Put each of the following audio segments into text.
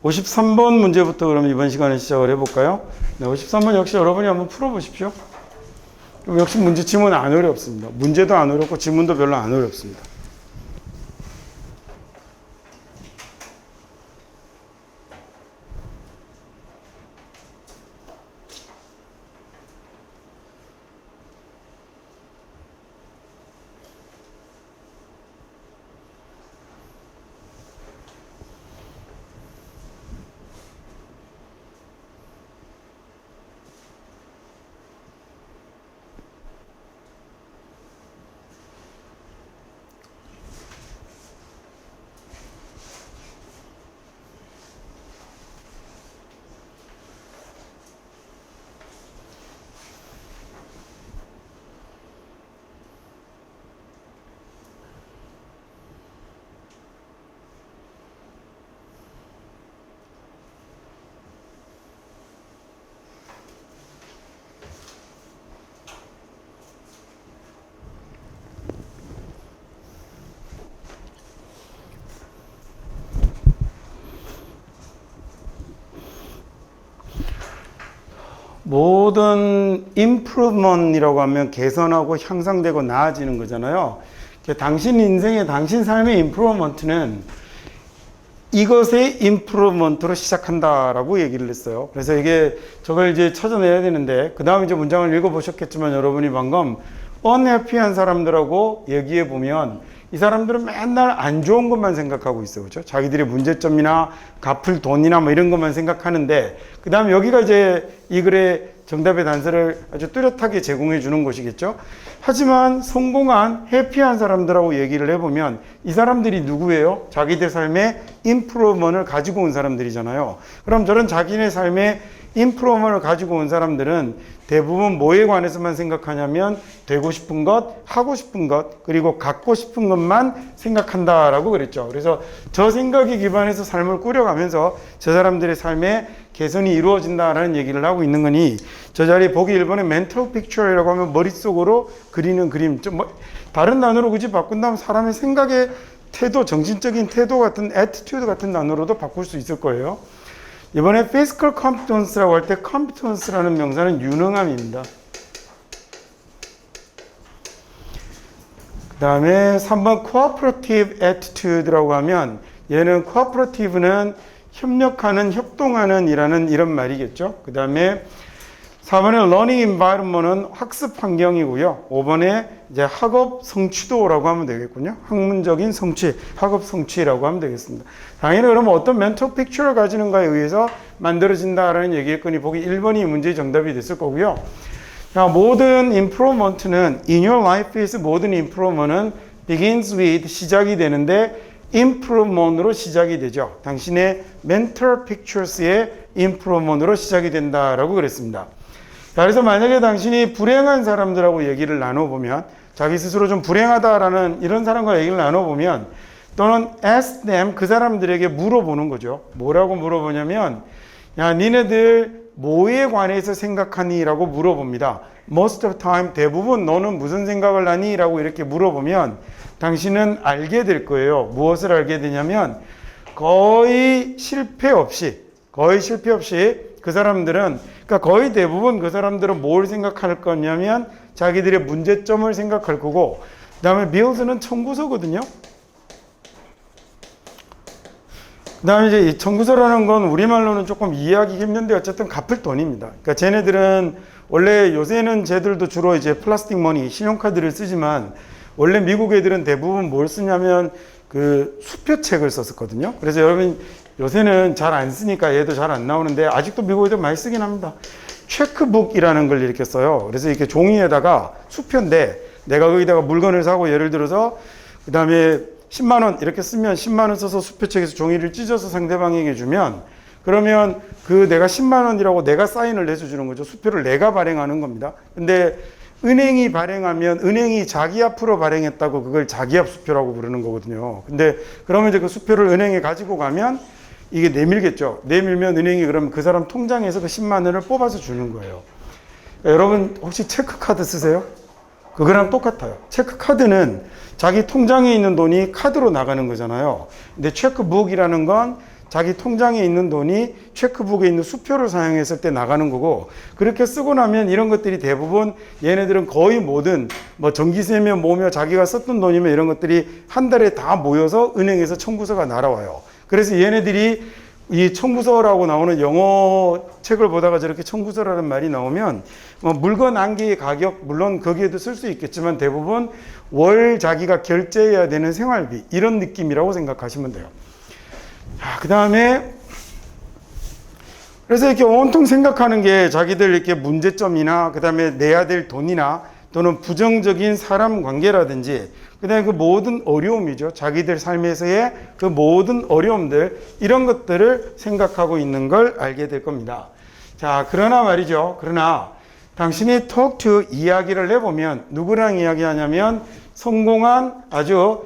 53번 문제부터 그럼 이번 시간에 시작을 해볼까요? 네, 53번 역시 여러분이 한번 풀어보십시오. 역시 문제 지문은 안 어렵습니다. 문제도 안 어렵고 지문도 별로 안 어렵습니다. 모든 improvement이라고 하면 개선하고 향상되고 나아지는 거잖아요. 당신 인생의 당신 삶의 improvement는 이것의 improvement로 시작한다라고 얘기를 했어요. 그래서 이게 저걸 이제 찾아내야 되는데 그 다음에 이제 문장을 읽어보셨겠지만 여러분이 방금 unhappy한 사람들하고 얘기해 보면 이 사람들은 맨날 안 좋은 것만 생각하고 있어요. 그렇죠? 자기들의 문제점이나 갚을 돈이나 뭐 이런 것만 생각하는데 그 다음에 여기가 이제 이 글의 정답의 단서를 아주 뚜렷하게 제공해 주는 것이겠죠. 하지만 성공한 해피한 사람들하고 얘기를 해보면 이 사람들이 누구예요? 자기들 삶에 임프루먼을 가지고 온 사람들이잖아요. 그럼 저런 자기네 삶에 임프루먼을 가지고 온 사람들은 대부분 뭐에 관해서만 생각하냐면 되고 싶은 것, 하고 싶은 것, 그리고 갖고 싶은 것만 생각한다라고 그랬죠. 그래서 저 생각에 기반해서 삶을 꾸려가면서 저 사람들의 삶에 개선이 이루어진다라는 얘기를 하고 있는 거니 저 자리에 보기 1번에 mental picture이라고 하면 머릿속으로 그리는 그림, 좀 다른 단어로 굳이 바꾼다면 사람의 생각의 태도, 정신적인 태도 같은 attitude 같은 단어로도 바꿀 수 있을 거예요. 이번에 physical competence라고 할 때 competence라는 명사는 유능함입니다. 그 다음에 3번 cooperative attitude라고 하면 얘는 cooperative는 협력하는, 협동하는 이라는 이런 말이겠죠. 그 다음에 4번에 learning environment은 학습 환경이고요. 5번에 이제 학업 성취도라고 하면 되겠군요. 학문적인 성취, 학업 성취라고 하면 되겠습니다. 당연히 그러면 어떤 mental picture를 가지는가에 의해서 만들어진다라는 얘기겠거니 보기 1번이 문제의 정답이 됐을 거고요. 자, 모든 improvement는 in your life에서 모든 improvement은 begins with 시작이 되는데 improvement으로 시작이 되죠. 당신의 mental pictures의 improvement으로 시작이 된다라고 그랬습니다. 자, 그래서 만약에 당신이 불행한 사람들하고 얘기를 나눠보면 자기 스스로 좀 불행하다라는 이런 사람과 얘기를 나눠보면 또는 ask them 그 사람들에게 물어보는 거죠. 뭐라고 물어보냐면 야 니네들 뭐에 관해서 생각하니? 라고 물어봅니다. Most of the time 대부분 너는 무슨 생각을 하니? 라고 이렇게 물어보면 당신은 알게 될 거예요. 무엇을 알게 되냐면 거의 실패 없이 그 사람들은 그러니까 거의 대부분 그 사람들은 뭘 생각할 거냐면 자기들의 문제점을 생각할 거고 그 다음에 빌드는 청구서거든요. 그 다음에 이제 이 청구서라는 건 우리말로는 조금 이해하기 힘든데 어쨌든 갚을 돈입니다. 그러니까 쟤네들은 원래 요새는 쟤들도 주로 이제 플라스틱 머니, 신용카드를 쓰지만 원래 미국 애들은 대부분 뭘 쓰냐면 그 수표책을 썼었거든요. 그래서 여러분 요새는 잘 안 쓰니까 얘도 잘 안 나오는데 아직도 미국 애들 많이 쓰긴 합니다. 체크북이라는 걸 이렇게 써요. 그래서 이렇게 종이에다가 수표인데 내가 거기다가 물건을 사고 예를 들어서 그 다음에 10만 원 이렇게 쓰면 10만 원 써서 수표책에서 종이를 찢어서 상대방에게 주면 그러면 그 내가 10만 원이라고 내가 사인을 내서 주는 거죠. 수표를 내가 발행하는 겁니다. 근데 은행이 발행하면 은행이 자기 앞으로 발행했다고 그걸 자기 앞 수표라고 부르는 거거든요. 근데 그러면 이제 그 수표를 은행에 가지고 가면 이게 내밀겠죠. 내밀면 은행이 그러면 그 사람 통장에서 그 10만 원을 뽑아서 주는 거예요. 그러니까 여러분 혹시 체크카드 쓰세요? 그거랑 똑같아요. 체크카드는 자기 통장에 있는 돈이 카드로 나가는 거잖아요. 근데 체크북이라는 건 자기 통장에 있는 돈이 체크북에 있는 수표를 사용했을 때 나가는 거고, 그렇게 쓰고 나면 이런 것들이 대부분 얘네들은 거의 모든 뭐 전기세며 뭐며 자기가 썼던 돈이면 이런 것들이 한 달에 다 모여서 은행에서 청구서가 날아와요. 그래서 얘네들이 이 청구서라고 나오는 영어 책을 보다가 저렇게 청구서라는 말이 나오면 뭐 물건 한 개의 가격, 물론 거기에도 쓸 수 있겠지만 대부분 월 자기가 결제해야 되는 생활비, 이런 느낌이라고 생각하시면 돼요. 자, 그 다음에 그래서 이렇게 온통 생각하는 게 자기들 이렇게 문제점이나 그 다음에 내야 될 돈이나 또는 부정적인 사람 관계라든지 그 다음에 그 모든 어려움이죠. 자기들 삶에서의 그 모든 어려움들, 이런 것들을 생각하고 있는 걸 알게 될 겁니다. 자, 그러나 말이죠. 그러나 당신이 talk to 이야기를 해보면 누구랑 이야기하냐면 성공한 아주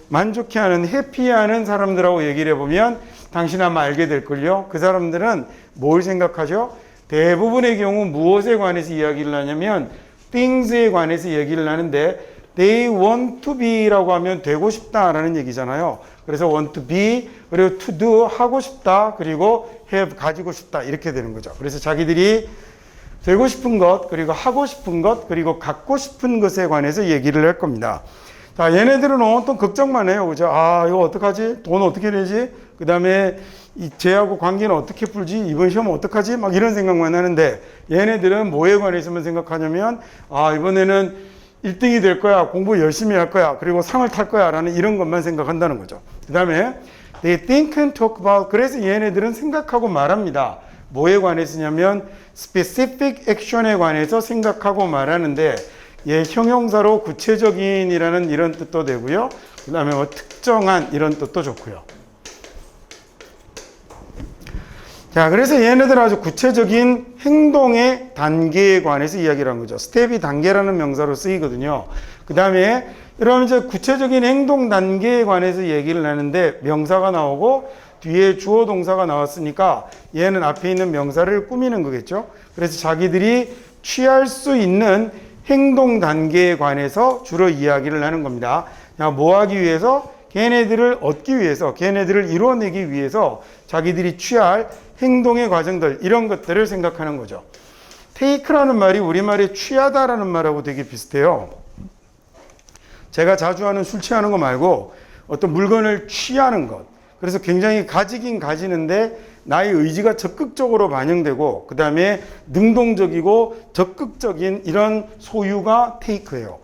만족해하는, 해피해하는 사람들하고 얘기를 해보면 당신 아마 알게 될걸요. 그 사람들은 뭘 생각하죠? 대부분의 경우 무엇에 관해서 이야기를 하냐면 things에 관해서 얘기를 하는데 they want to be라고 하면 되고 싶다라는 얘기잖아요. 그래서 want to be, 그리고 to do, 하고 싶다, 그리고 have, 가지고 싶다, 이렇게 되는 거죠. 그래서 자기들이 되고 싶은 것, 그리고 하고 싶은 것, 그리고 갖고 싶은 것에 관해서 얘기를 할 겁니다. 자, 얘네들은 온통 걱정만 해요. 그죠? 아, 이거 어떡하지? 돈 어떻게 내지? 그 다음에 이 쟤하고 관계는 어떻게 풀지? 이번 시험은 어떡하지? 막 이런 생각만 하는데 얘네들은 뭐에 관해서만 생각하냐면 아, 이번에는 1등이 될 거야. 공부 열심히 할 거야. 그리고 상을 탈 거야. 라는 이런 것만 생각한다는 거죠. 그 다음에 they think and talk about, 그래서 얘네들은 생각하고 말합니다. 뭐에 관해서냐면 specific action에 관해서 생각하고 말하는데 예, 형용사로 구체적인이라는 이런 뜻도 되고요. 그 다음에 뭐 특정한 이런 뜻도 좋고요. 자, 그래서 얘네들 아주 구체적인 행동의 단계에 관해서 이야기를 한 거죠. 스텝이 단계라는 명사로 쓰이거든요. 그 다음에 여러분 이제 구체적인 행동 단계에 관해서 얘기를 하는데 명사가 나오고 뒤에 주어 동사가 나왔으니까 얘는 앞에 있는 명사를 꾸미는 거겠죠. 그래서 자기들이 취할 수 있는 행동 단계에 관해서 주로 이야기를 하는 겁니다. 뭐 하기 위해서? 걔네들을 얻기 위해서, 걔네들을 이루어내기 위해서 자기들이 취할 행동의 과정들, 이런 것들을 생각하는 거죠. take라는 말이 우리말에 취하다라는 말하고 되게 비슷해요. 제가 자주 하는 술 취하는 거 말고 어떤 물건을 취하는 것. 그래서 굉장히 가지긴 가지는데 나의 의지가 적극적으로 반영되고 그 다음에 능동적이고 적극적인 이런 소유가 take예요.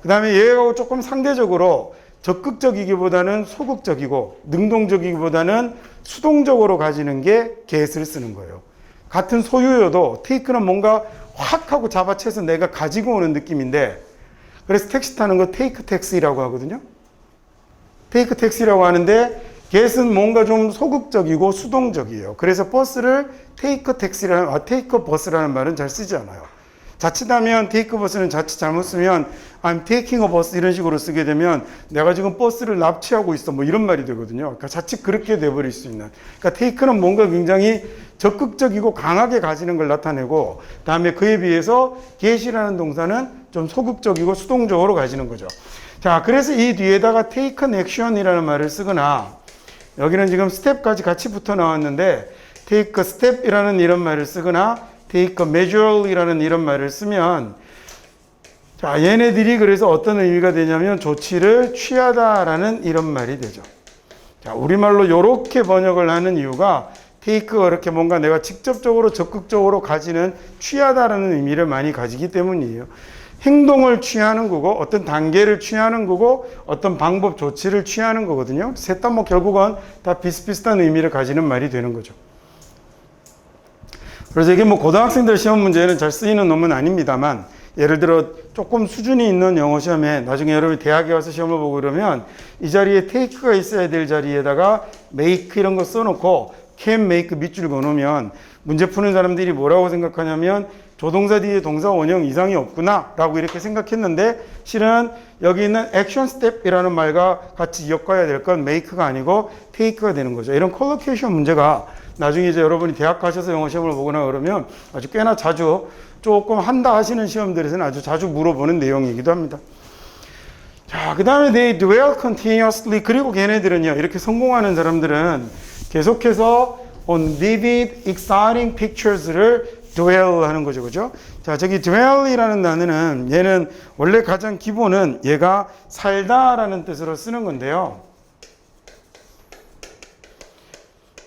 그 다음에 얘하고 조금 상대적으로 적극적이기보다는 소극적이고 능동적이기보다는 수동적으로 가지는 게 get을 쓰는 거예요. 같은 소유여도 take는 뭔가 확 하고 잡아채서 내가 가지고 오는 느낌인데, 그래서 택시 타는 거 take taxi라고 하거든요. take taxi라고 하는데 get은 뭔가 좀 소극적이고 수동적이에요. 그래서 버스를 take taxi라는, take bus라는 말은 잘 쓰지 않아요. 자칫하면 take bus는 자칫 잘못 쓰면 I'm taking a bus 이런 식으로 쓰게 되면 내가 지금 버스를 납치하고 있어 뭐 이런 말이 되거든요. 그러니까 자칫 그렇게 돼버릴 수 있는. 그러니까 take는 뭔가 굉장히 적극적이고 강하게 가지는 걸 나타내고, 다음에 그에 비해서 get이라는 동사는 좀 소극적이고 수동적으로 가지는 거죠. 자, 그래서 이 뒤에다가 take an action이라는 말을 쓰거나, 여기는 지금 스텝까지 같이 붙어 나왔는데 take a step이라는 이런 말을 쓰거나 take a measure이라는 이런 말을 쓰면, 자, 얘네들이 그래서 어떤 의미가 되냐면 조치를 취하다라는 이런 말이 되죠. 자, 우리말로 이렇게 번역을 하는 이유가 take가 이렇게 뭔가 내가 직접적으로 적극적으로 가지는 취하다라는 의미를 많이 가지기 때문이에요. 행동을 취하는 거고 어떤 단계를 취하는 거고 어떤 방법 조치를 취하는 거거든요. 셋 다 뭐 결국은 다 비슷비슷한 의미를 가지는 말이 되는 거죠. 그래서 이게 뭐 고등학생들 시험 문제는 잘 쓰이는 놈은 아닙니다만, 예를 들어 조금 수준이 있는 영어 시험에 나중에 여러분이 대학에 와서 시험을 보고 그러면 이 자리에 take가 있어야 될 자리에다가 make 이런 거 써놓고 can make 밑줄 그어놓으면 문제 푸는 사람들이 뭐라고 생각하냐면 조동사 뒤에 동사 원형 이상이 없구나 라고 이렇게 생각했는데, 실은 여기 있는 action step이라는 말과 같이 엮어야 될 건 make가 아니고 take가 되는 거죠. 이런 컬로케이션 문제가 나중에 이제 여러분이 대학 가셔서 영어 시험을 보거나 그러면 아주 꽤나 자주 조금 한다 하시는 시험들에서는 아주 자주 물어보는 내용이기도 합니다. 자, 그 다음에 they dwell continuously. 그리고 걔네들은요, 이렇게 성공하는 사람들은 계속해서 on vivid, exciting pictures를 dwell 하는 거죠. 그죠? 자, 저기 dwell이라는 단어는 얘는 원래 가장 기본은 얘가 살다라는 뜻으로 쓰는 건데요.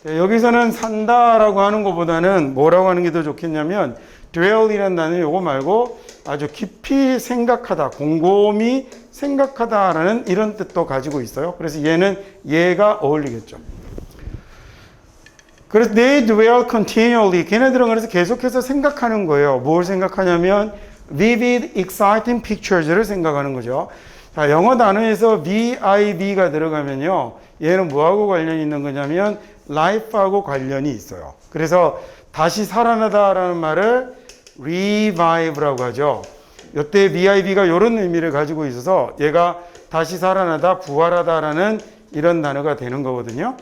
여기서는 산다라고 하는 것보다는 뭐라고 하는 게 더 좋겠냐면 dwell이라는 단어 요거 말고 아주 깊이 생각하다, 곰곰이 생각하다라는 이런 뜻도 가지고 있어요. 그래서 얘가 어울리겠죠. 그래서 they dwell continually. 걔네들은 그래서 계속해서 생각하는 거예요. 뭘 생각하냐면 vivid, exciting pictures를 생각하는 거죠. 자, 영어 단어에서 VIV가 들어가면요. 얘는 뭐하고 관련이 있는 거냐면 life하고 관련이 있어요. 그래서 다시 살아나다라는 말을 revive라고 하죠. 이때 VIV가 이런 의미를 가지고 있어서 얘가 다시 살아나다, 부활하다라는 이런 단어가 되는 거거든요.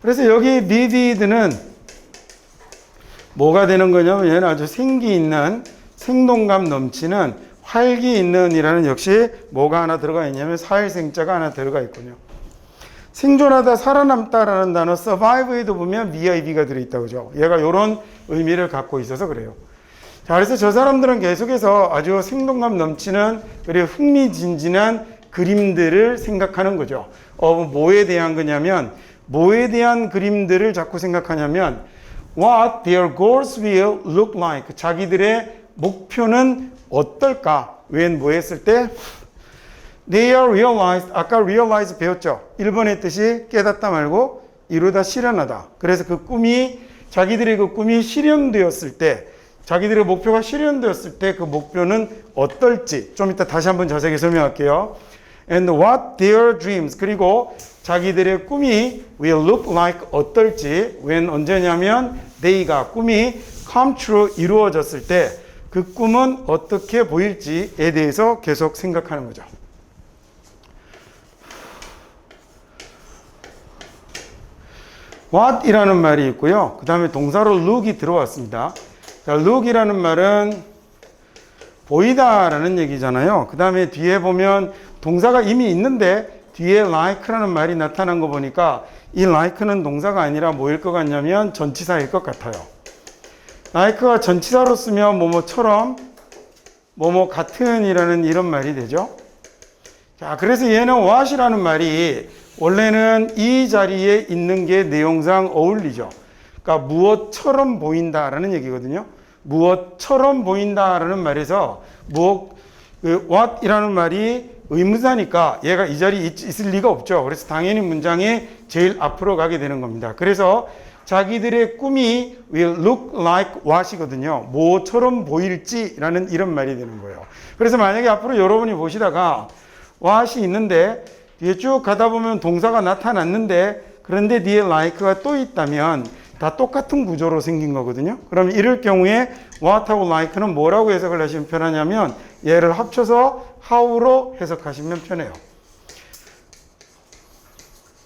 그래서 여기 vivid는 뭐가 되는 거냐면 얘는 아주 생기 있는, 생동감 넘치는, 활기 있는 이라는 역시 뭐가 하나 들어가 있냐면 사일생자가 하나 들어가 있군요. 생존하다, 살아남다라는 단어 survive에도 보면 VIV가 들어있다고 그죠. 얘가 이런 의미를 갖고 있어서 그래요. 자, 그래서 저 사람들은 계속해서 아주 생동감 넘치는 그리고 흥미진진한 그림들을 생각하는 거죠. 뭐에 대한 거냐면 뭐에 대한 그림들을 자꾸 생각하냐면 what their goals will look like. 자기들의 목표는 어떨까? 웬 뭐 했을 때 they are realized. 아까 realize 배웠죠? 1번의 뜻이 깨닫다 말고 이루다 실현하다. 그래서 그 꿈이 자기들의 그 꿈이 실현되었을 때 자기들의 목표가 실현되었을 때 그 목표는 어떨지 좀 이따 다시 한번 자세히 설명할게요. And what their dreams. 그리고 자기들의 꿈이 will look like 어떨지 when 언제냐면 they가 꿈이 come true 이루어졌을 때 그 꿈은 어떻게 보일지에 대해서 계속 생각하는 거죠. what 이라는 말이 있고요. 그 다음에 동사로 look이 들어왔습니다. 자, look이라는 말은 보이다라는 얘기잖아요. 그 다음에 뒤에 보면 동사가 이미 있는데 뒤에 like라는 말이 나타난 거 보니까 이 like는 동사가 아니라 뭐일 것 같냐면 전치사일 것 같아요. like가 전치사로 쓰면 뭐뭐처럼 뭐뭐 같은 이라는 이런 말이 되죠. 자, 그래서 얘는 what이라는 말이 원래는 이 자리에 있는 게 내용상 어울리죠. 그러니까 무엇처럼 보인다라는 얘기거든요. 무엇처럼 보인다라는 말에서 what이라는 말이 의문사니까 얘가 이 자리에 있을 리가 없죠. 그래서 당연히 문장에 제일 앞으로 가게 되는 겁니다. 그래서 자기들의 꿈이 will look like what이거든요. 뭐처럼 보일지라는 이런 말이 되는 거예요. 그래서 만약에 앞으로 여러분이 보시다가 what이 있는데 뒤에 쭉 가다 보면 동사가 나타났는데 그런데 뒤에 like가 또 있다면 다 똑같은 구조로 생긴 거거든요. 그럼 이럴 경우에 what하고 like는 뭐라고 해석을 하시면 편하냐면 얘를 합쳐서 how로 해석하시면 편해요.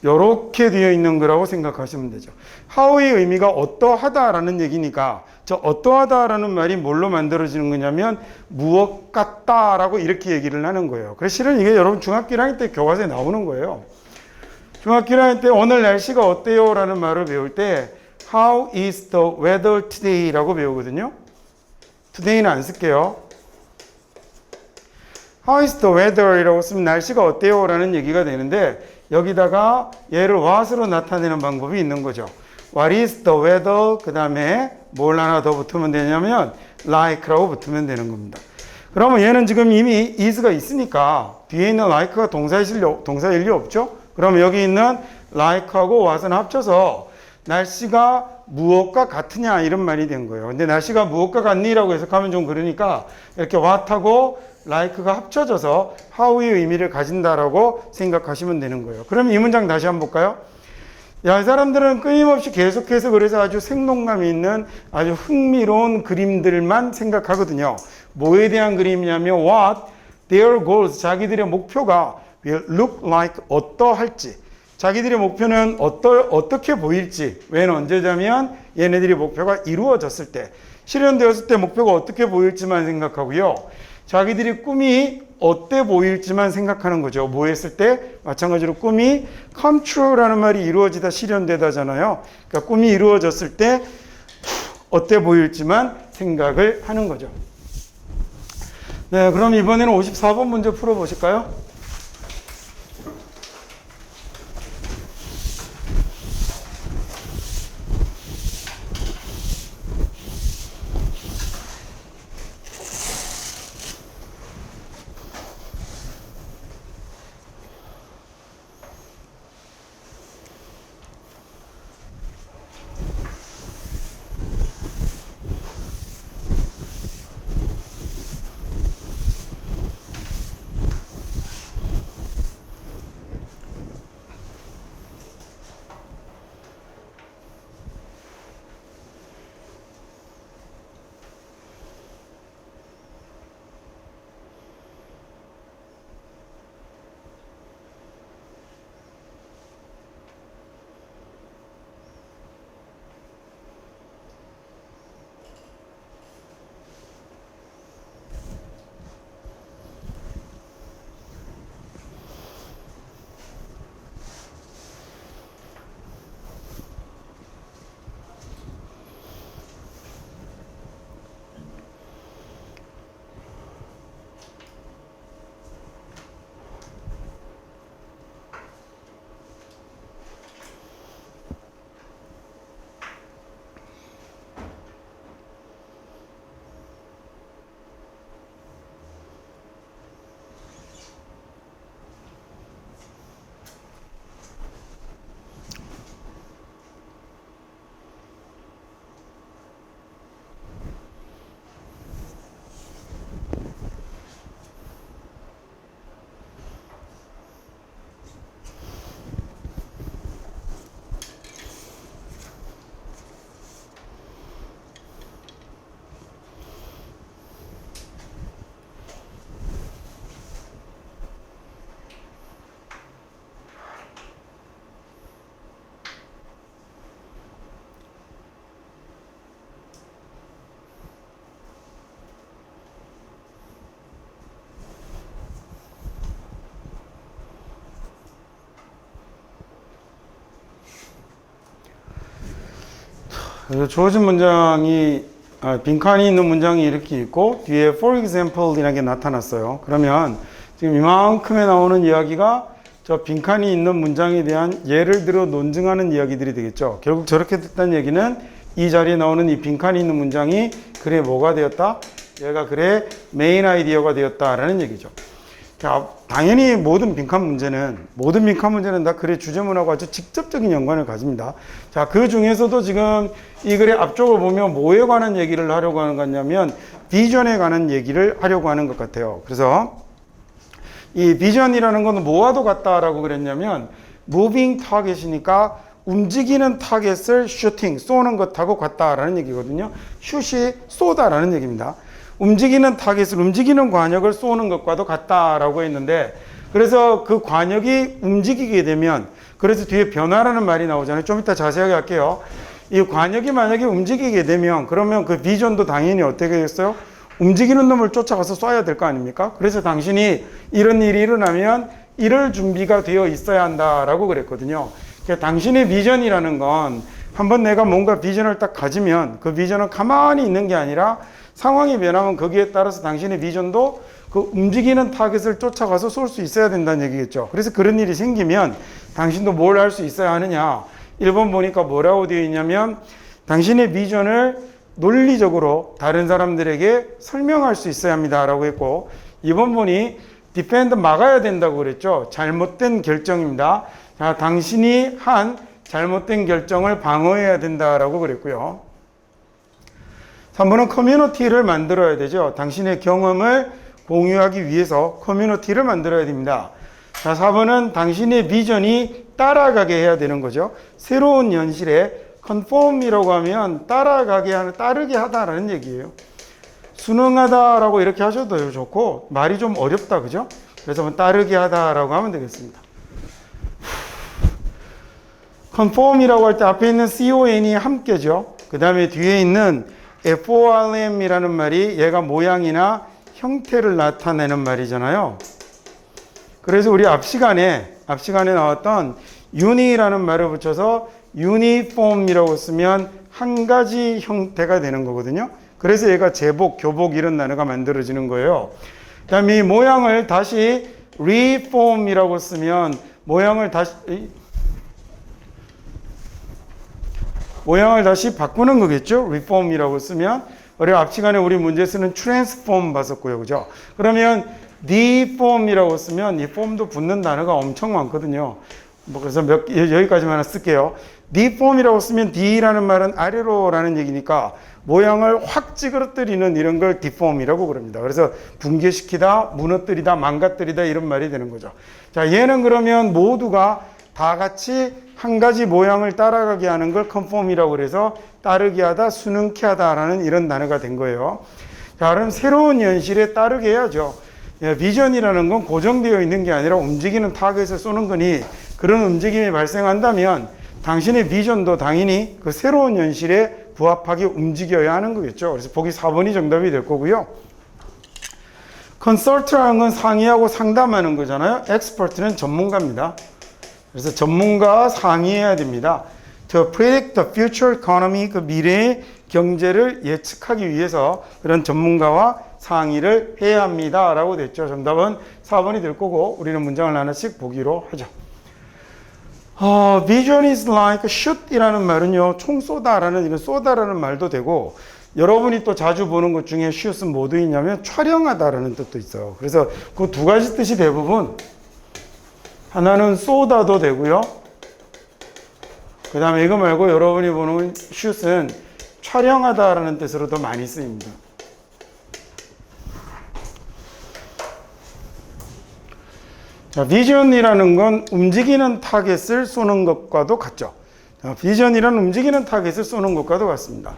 이렇게 되어 있는 거라고 생각하시면 되죠. how의 의미가 어떠하다라는 얘기니까 저 어떠하다라는 말이 뭘로 만들어지는 거냐면 무엇 같다라고 이렇게 얘기를 하는 거예요. 그래서 실은 이게 여러분 중학교 1학년 때 교과서에 나오는 거예요. 중학교 1학년 때 오늘 날씨가 어때요? 라는 말을 배울 때 How is the weather today? 라고 배우거든요. today는 안 쓸게요. How is the weather? 이라고 쓰면 날씨가 어때요? 라는 얘기가 되는데 여기다가 얘를 what으로 나타내는 방법이 있는 거죠. What is the weather? 그 다음에 뭘 하나 더 붙으면 되냐면 like라고 붙으면 되는 겁니다. 그러면 얘는 지금 이미 is가 있으니까 뒤에 있는 like가 동사일 리 없죠? 그럼 여기 있는 like하고 what은 합쳐서 날씨가 무엇과 같으냐 이런 말이 된 거예요. 근데 날씨가 무엇과 같니라고 해석하면 좀 그러니까 이렇게 what하고 like가 합쳐져서 how의 의미를 가진다라고 생각하시면 되는 거예요. 그럼 이 문장 다시 한번 볼까요? 야, 이 사람들은 끊임없이 계속해서 그래서 아주 생동감이 있는 아주 흥미로운 그림들만 생각하거든요. 뭐에 대한 그림이냐면 what their goals, 자기들의 목표가 will look like 어떠할지, 자기들의 목표는 어떻게 보일지, 웬 언제냐면 얘네들이 목표가 이루어졌을 때, 실현되었을 때 목표가 어떻게 보일지만 생각하고요. 자기들의 꿈이 어때 보일지만 생각하는 거죠. 뭐 했을 때? 마찬가지로 꿈이 come true라는 말이 이루어지다 실현되다잖아요. 그러니까 꿈이 이루어졌을 때 어때 보일지만 생각을 하는 거죠. 네, 그럼 이번에는 54번 문제 풀어보실까요? 그래서 주어진 문장이 빈칸이 있는 문장이 이렇게 있고 뒤에 for example이라는 게 나타났어요. 그러면 지금 이만큼에 나오는 이야기가 저 빈칸이 있는 문장에 대한 예를 들어 논증하는 이야기들이 되겠죠. 결국 저렇게 됐다는 얘기는 이 자리에 나오는 이 빈칸이 있는 문장이 글에 뭐가 되었다? 얘가 글의 메인 아이디어가 되었다라는 얘기죠. 자, 당연히 모든 빈칸 문제는 다 글의 주제문하고 아주 직접적인 연관을 가집니다. 자, 그 중에서도 지금 이 글의 앞쪽을 보면 뭐에 관한 얘기를 하려고 하는 거냐면 비전에 관한 얘기를 하려고 하는 것 같아요. 그래서 이 비전이라는 건 뭐와도 같다라고 그랬냐면 moving target이니까 움직이는 타겟을 슈팅, 쏘는 것하고 같다라는 얘기거든요. 슛이 쏘다라는 얘기입니다. 움직이는 타겟을, 움직이는 관역을 쏘는 것과도 같다라고 했는데, 그래서 그 관역이 움직이게 되면, 그래서 뒤에 변화라는 말이 나오잖아요. 좀 이따 자세하게 할게요. 이 관역이 만약에 움직이게 되면, 그러면 그 비전도 당연히 어떻게 되겠어요? 움직이는 놈을 쫓아가서 쏴야 될 거 아닙니까? 그래서 당신이 이런 일이 일어나면 이럴 준비가 되어 있어야 한다라고 그랬거든요. 그러니까 당신의 비전이라는 건 한번 내가 뭔가 비전을 딱 가지면 그 비전은 가만히 있는 게 아니라 상황이 변하면 거기에 따라서 당신의 비전도 그 움직이는 타겟을 쫓아가서 쏠 수 있어야 된다는 얘기겠죠. 그래서 그런 일이 생기면 당신도 뭘 할 수 있어야 하느냐. 1번 보니까 뭐라고 되어 있냐면 당신의 비전을 논리적으로 다른 사람들에게 설명할 수 있어야 합니다 라고 했고, 2번 보니 디펜드 막아야 된다고 그랬죠. 잘못된 결정입니다. 자, 당신이 한 잘못된 결정을 방어해야 된다라고 그랬고요. 3번은 커뮤니티를 만들어야 되죠. 당신의 경험을 공유하기 위해서 커뮤니티를 만들어야 됩니다. 자, 4번은 당신의 비전이 따라가게 해야 되는 거죠. 새로운 현실에 conform이라고 하면 따라가게 하는, 따르게 하다라는 얘기예요. 순응하다라고 이렇게 하셔도 좋고, 말이 좀 어렵다, 그죠? 그래서 따르게 하다라고 하면 되겠습니다. conform이라고 할 때 앞에 있는 con이 함께죠. 그 다음에 뒤에 있는 form이라는 말이 얘가 모양이나 형태를 나타내는 말이잖아요. 그래서 우리 앞 시간에 나왔던 uni라는 말을 붙여서 uniform이라고 쓰면 한 가지 형태가 되는 거거든요. 그래서 얘가 제복, 교복 이런 단어가 만들어지는 거예요. 그 다음에 이 모양을 다시 reform이라고 쓰면 모양을 다시 바꾸는 거겠죠. reform이라고 쓰면. 우리 앞 시간에 우리 문제 쓰는 transform 봤었고요. 그죠? 그러면 deform이라고 쓰면 이 form도 붙는 단어가 엄청 많거든요. 뭐 그래서 여기까지만 쓸게요. deform이라고 쓰면 de라는 말은 아래로라는 얘기니까 모양을 확 찌그러뜨리는 이런 걸 deform이라고 그럽니다. 그래서 붕괴시키다, 무너뜨리다, 망가뜨리다 이런 말이 되는 거죠. 자, 얘는 그러면 모두가 다 같이 한 가지 모양을 따라가게 하는 걸 conform이라고 그래서 따르게 하다, 수능케 하다라는 이런 단어가 된 거예요. 자, 그럼 새로운 현실에 따르게 해야죠. 비전이라는 건 고정되어 있는 게 아니라 움직이는 타겟을 쏘는 거니 그런 움직임이 발생한다면 당신의 비전도 당연히 그 새로운 현실에 부합하게 움직여야 하는 거겠죠. 그래서 보기 4번이 정답이 될 거고요. 컨설트라는 건 상의하고 상담하는 거잖아요. 엑스퍼트는 전문가입니다. 그래서 전문가와 상의해야 됩니다. To predict the future economy, 그 미래의 경제를 예측하기 위해서 그런 전문가와 상의를 해야 합니다. 라고 됐죠. 정답은 4번이 될 거고 우리는 문장을 하나씩 보기로 하죠. Vision is like shoot 이라는 말은요, 총 쏘다라는 이런 쏘다라는 말도 되고, 여러분이 또 자주 보는 것 중에 shoot은 뭐도 있냐면 촬영하다라는 뜻도 있어요. 그래서 그 두 가지 뜻이 대부분, 하나는 쏘다도 되고요. 그 다음에 이거 말고 여러분이 보는 shoot은 촬영하다라는 뜻으로도 많이 쓰입니다. 자, 비전이라는 건 움직이는 타겟을 쏘는 것과도 같죠. 자, 비전이란 움직이는 타겟을 쏘는 것과도 같습니다.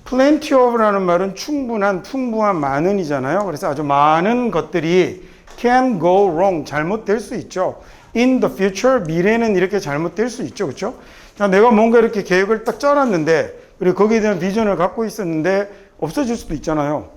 plenty of라는 말은 충분한, 풍부한, 많은이잖아요. 그래서 아주 많은 것들이 can go wrong, 잘못될 수 있죠. in the future, 미래는 이렇게 잘못될 수 있죠. 그렇죠? 자, 내가 뭔가 이렇게 계획을 딱 짜놨는데, 그리고 거기에 대한 비전을 갖고 있었는데 없어질 수도 있잖아요.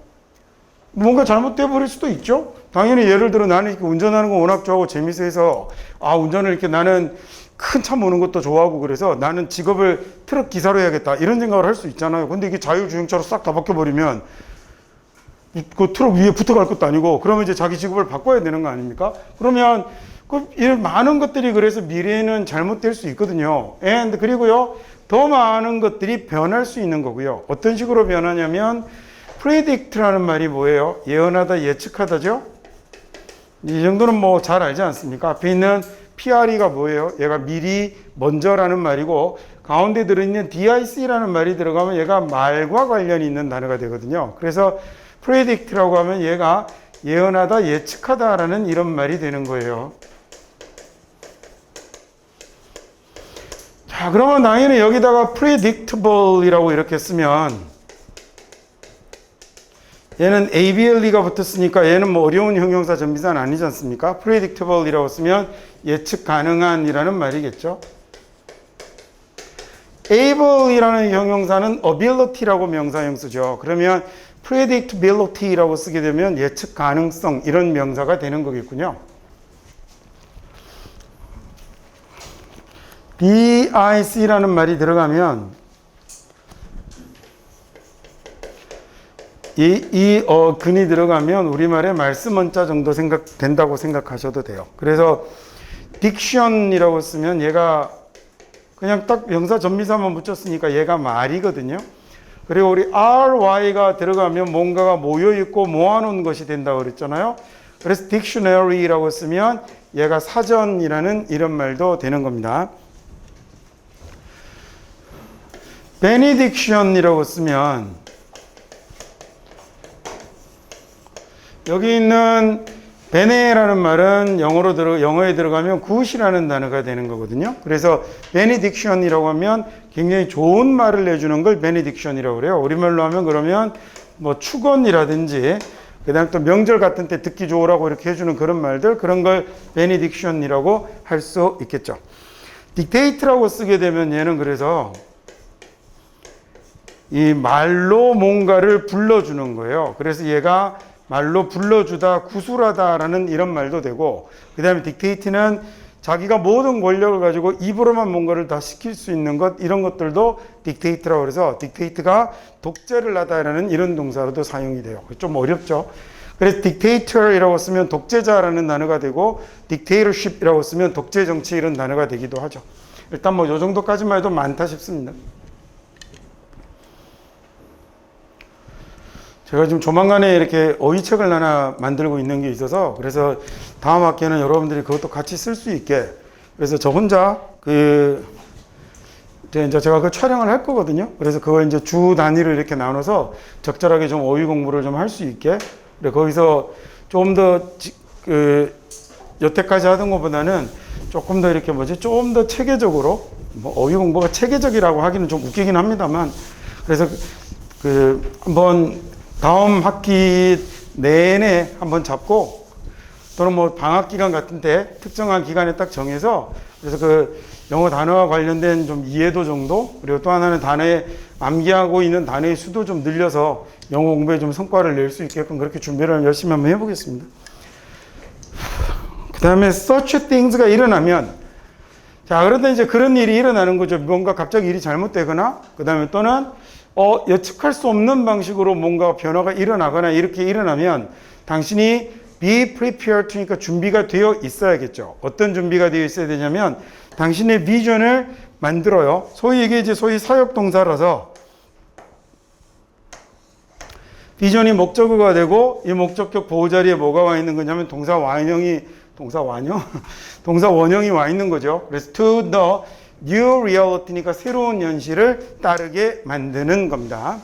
뭔가 잘못돼 버릴 수도 있죠. 당연히 예를 들어 나는 이렇게 운전하는 거 워낙 좋아하고 재밌어 해서 운전을 이렇게 나는 큰 차 모는 것도 좋아하고 그래서 나는 직업을 트럭 기사로 해야겠다 이런 생각을 할 수 있잖아요. 근데 이게 자율주행차로 싹 다 바뀌어버리면 그 트럭 위에 붙어갈 것도 아니고 그러면 이제 자기 직업을 바꿔야 되는 거 아닙니까? 그러면 이런 많은 것들이 그래서 미래에는 잘못될 수 있거든요. 그리고요 더 많은 것들이 변할 수 있는 거고요. 어떤 식으로 변하냐면 predict라는 말이 뭐예요? 예언하다, 예측하다죠? 이 정도는 뭐 잘 알지 않습니까? 앞에 있는 PRE가 뭐예요? 얘가 미리, 먼저라는 말이고 가운데 들어있는 DIC라는 말이 들어가면 얘가 말과 관련이 있는 단어가 되거든요. 그래서 predict라고 하면 얘가 예언하다, 예측하다라는 이런 말이 되는 거예요. 자, 그러면 당연히 여기다가 predictable이라고 이렇게 쓰면 얘는 ABLE가 붙었으니까 얘는 뭐 어려운 형용사 전비사는 아니지 않습니까? predictable이라고 쓰면 예측 가능한이라는 말이겠죠. able이라는 형용사는 ability라고 명사형 쓰죠. 그러면 predictability라고 쓰게 되면 예측 가능성 이런 명사가 되는 거겠군요. BIC라는 말이 들어가면 근이 들어가면 우리말의 말씀 원자 정도 된다고 생각하셔도 돼요. 그래서 diction이라고 쓰면 얘가 그냥 딱 명사 전미사만 붙였으니까 얘가 말이거든요. 그리고 우리 RY가 들어가면 뭔가가 모여있고 모아놓은 것이 된다고 그랬잖아요. 그래서 dictionary라고 쓰면 얘가 사전이라는 이런 말도 되는 겁니다. benediction이라고 쓰면 여기 있는 베네라는 말은 영어에 들어가면 굿이라는 단어가 되는 거거든요. 그래서 benediction이라고 하면 굉장히 좋은 말을 내주는 걸 benediction이라고 그래요. 우리말로 하면 그러면 뭐 축원이라든지 그다음 또 명절 같은 때 듣기 좋으라고 이렇게 해주는 그런 말들, 그런 걸 benediction이라고 할 수 있겠죠. dictate라고 쓰게 되면 얘는 그래서 이 말로 뭔가를 불러주는 거예요. 그래서 얘가 말로 불러주다, 구술하다라는 이런 말도 되고, 그 다음에 dictate는 자기가 모든 권력을 가지고 입으로만 뭔가를 다 시킬 수 있는 것, 이런 것들도 dictate라고 그래서 dictate가 독재를 하다라는 이런 동사로도 사용이 돼요. 좀 어렵죠. 그래서 dictator이라고 쓰면 독재자라는 단어가 되고 dictatorship이라고 쓰면 독재 정치 이런 단어가 되기도 하죠. 일단 뭐 요 정도까지만 해도 많다 싶습니다. 제가 지금 조만간에 이렇게 어휘책을 하나 만들고 있는 게 있어서 그래서 다음 학기에는 여러분들이 그것도 같이 쓸 수 있게 그래서 저 혼자 이제 제가 그 촬영을 할 거거든요. 그래서 그걸 이제 주 단위로 이렇게 나눠서 적절하게 좀 어휘 공부를 좀 할 수 있게 그래 거기서 좀 더 여태까지 하던 것보다는 조금 더 이렇게 좀 더 체계적으로 뭐 어휘 공부가 체계적이라고 하기는 좀 웃기긴 합니다만 그래서 한번 다음 학기 내내 한번 잡고 또는 뭐 방학 기간 같은데 특정한 기간에 딱 정해서 그래서 그 영어 단어와 관련된 좀 이해도 정도 그리고 또 하나는 단어에 암기하고 있는 단어의 수도 좀 늘려서 영어 공부에 좀 성과를 낼 수 있게끔 그렇게 준비를 열심히 한번 해보겠습니다. 그 다음에 such things가 일어나면 자 그런데 이제 그런 일이 일어나는 거죠. 뭔가 갑자기 일이 잘못되거나 그 다음에 또는 예측할 수 없는 방식으로 뭔가 변화가 일어나거나 이렇게 일어나면 당신이 be prepared to니까 준비가 되어 있어야겠죠. 어떤 준비가 되어 있어야 되냐면 당신의 비전을 만들어요. 이게 이제 소위 사역동사라서 비전이 목적어가 되고 이 목적격 보호자리에 뭐가 와 있는 거냐면 동사 원형이 와 있는 거죠. 그래서 to the new reality니까 새로운 현실을 따르게 만드는 겁니다.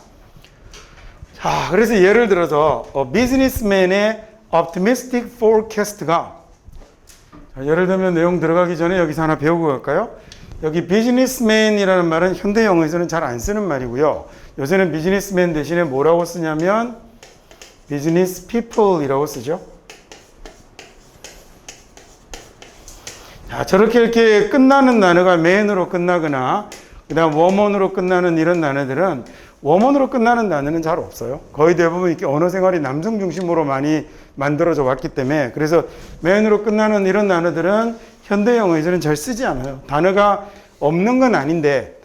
자, 그래서 예를 들어서 businessman의 optimistic forecast가 예를 들면 내용 들어가기 전에 여기서 하나 배우고 갈까요? 여기 businessman이라는 말은 현대 영어에서는 잘 안 쓰는 말이고요. 요새는 businessman 대신에 뭐라고 쓰냐면 business people이라고 쓰죠. 자, 저렇게 이렇게 끝나는 단어가 man으로 끝나거나 그 다음 woman으로 끝나는 이런 단어들은 woman으로 끝나는 단어는 잘 없어요. 거의 대부분 이렇게 언어 생활이 남성 중심으로 많이 만들어져 왔기 때문에 그래서 man으로 끝나는 이런 단어들은 현대 영어에서는 잘 쓰지 않아요. 단어가 없는 건 아닌데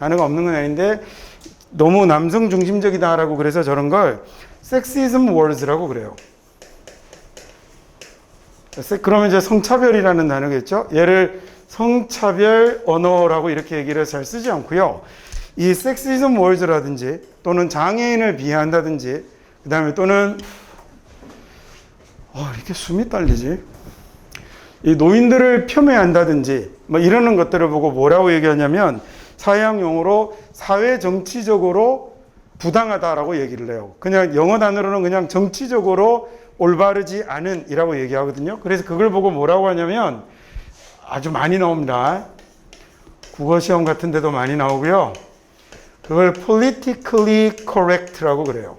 너무 남성 중심적이다라고 그래서 저런 걸 sexism words라고 그래요. 그러면 이제 성차별이라는 단어겠죠. 얘를 성차별 언어라고 이렇게 얘기를 잘 쓰지 않고요. 이 섹시즘 월드라든지 또는 장애인을 비하한다든지 그 다음에 또는 이렇게 숨이 딸리지. 이 노인들을 폄훼한다든지 뭐 이러는 것들을 보고 뭐라고 얘기하냐면 사회학 용어로 사회 정치적으로 부당하다라고 얘기를 해요. 그냥 영어 단어로는 그냥 정치적으로 올바르지 않은 이라고 얘기하거든요. 그래서 그걸 보고 뭐라고 하냐면 아주 많이 나옵니다. 국어 시험 같은 데도 많이 나오고요. 그걸 politically correct라고 그래요.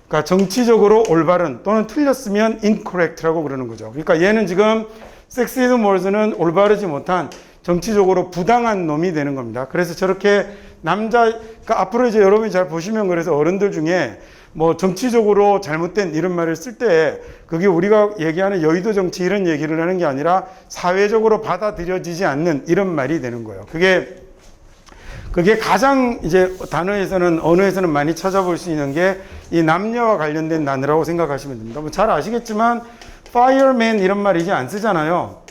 그러니까 정치적으로 올바른 또는 틀렸으면 incorrect라고 그러는 거죠. 그러니까 얘는 지금 sexism words는 올바르지 못한 정치적으로 부당한 놈이 되는 겁니다. 그래서 저렇게 그러니까 앞으로 이제 여러분이 잘 보시면 그래서 어른들 중에 뭐 정치적으로 잘못된 이런 말을 쓸 때 그게 우리가 얘기하는 여의도 정치 이런 얘기를 하는 게 아니라 사회적으로 받아들여지지 않는 이런 말이 되는 거예요. 그게 가장 이제 단어에서는 언어에서는 많이 찾아볼 수 있는 게 이 남녀와 관련된 단어라고 생각하시면 됩니다. 뭐 잘 아시겠지만 fireman 이런 말 이제 안 쓰잖아요.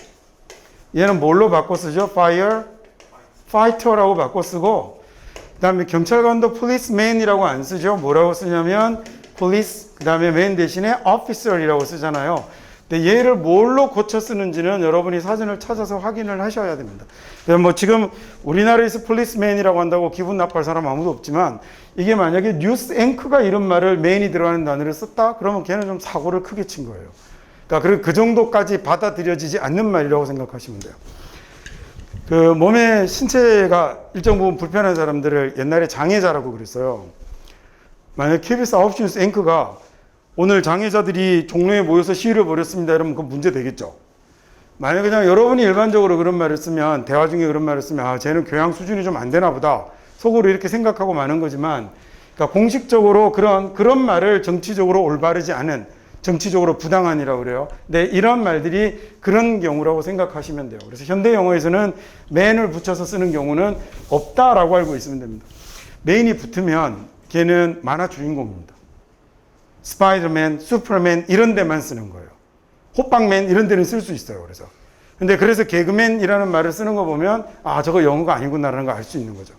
얘는 뭘로 바꿔 쓰죠? fighter라고 바꿔 쓰고 그 다음에 경찰관도 policeman이라고 안 쓰죠. 뭐라고 쓰냐면 police 그 다음에 man 대신에 officer이라고 쓰잖아요. 근데 얘를 뭘로 고쳐 쓰는지는 여러분이 사전을 찾아서 확인을 하셔야 됩니다. 뭐 지금 우리나라에서 policeman이라고 한다고 기분 나빠할 사람 아무도 없지만 이게 만약에 뉴스 앵커가 이런 말을 man이 들어가는 단어를 썼다? 그러면 걔는 좀 사고를 크게 친 거예요. 그러니까 그 정도까지 받아들여지지 않는 말이라고 생각하시면 돼요. 그 몸의 신체가 일정 부분 불편한 사람들을 옛날에 장애자라고 그랬어요. 만약 KBS 9시 뉴스 앵커가 오늘 장애자들이 종로에 모여서 시위를 벌였습니다. 이러면 그건 문제 되겠죠. 만약 그냥 여러분이 일반적으로 그런 말을 쓰면 대화 중에 그런 말을 쓰면 쟤는 교양 수준이 좀 안 되나 보다. 속으로 이렇게 생각하고 마는 거지만 그러니까 공식적으로 그런 말을 정치적으로 올바르지 않은, 정치적으로 부당한이라고 그래요. 근데 이런 말들이 그런 경우라고 생각하시면 돼요. 그래서 현대 영어에서는 man을 붙여서 쓰는 경우는 없다라고 알고 있으면 됩니다. man이 붙으면 걔는 만화 주인공입니다. 스파이더맨, 슈퍼맨 이런 데만 쓰는 거예요. 호빵맨 이런 데는 쓸 수 있어요. 그래서 개그맨이라는 말을 쓰는 거 보면 아, 저거 영어가 아니구나라는 걸 알 수 있는 거죠.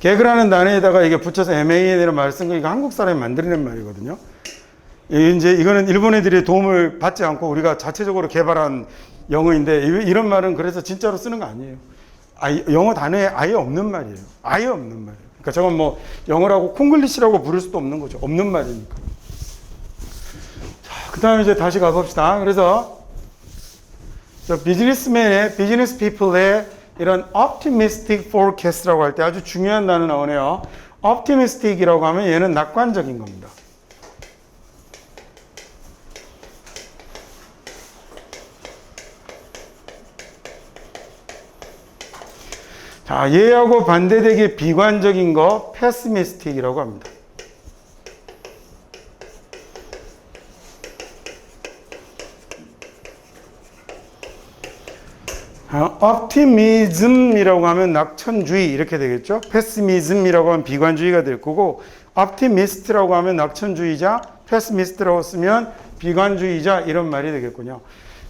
개그라는 단어에다가 이게 붙여서 MAN이라는 말을 쓴 거 이거 한국 사람이 만들어낸 말이거든요. 이거는 일본 애들의 도움을 받지 않고 우리가 자체적으로 개발한 영어인데 이런 말은 그래서 진짜로 쓰는 거 아니에요. 영어 단어에 아예 없는 말이에요. 아예 없는 말이에요. 그러니까 저건 뭐 영어라고 콩글리시라고 부를 수도 없는 거죠. 없는 말이니까. 자, 그 다음에 이제 다시 가봅시다. 그래서 비즈니스맨의, 비즈니스 피플의 이런 optimistic forecast라고 할 때 아주 중요한 단어 나오네요. optimistic이라고 하면 얘는 낙관적인 겁니다. 자, 얘하고 반대되게 비관적인 거 pessimistic이라고 합니다. optimism이라고 하면 낙천주의 이렇게 되겠죠. pessimism이라고 하면 비관주의가 될 거고 optimist라고 하면 낙천주의자, pessimist라고 쓰면 비관주의자 이런 말이 되겠군요.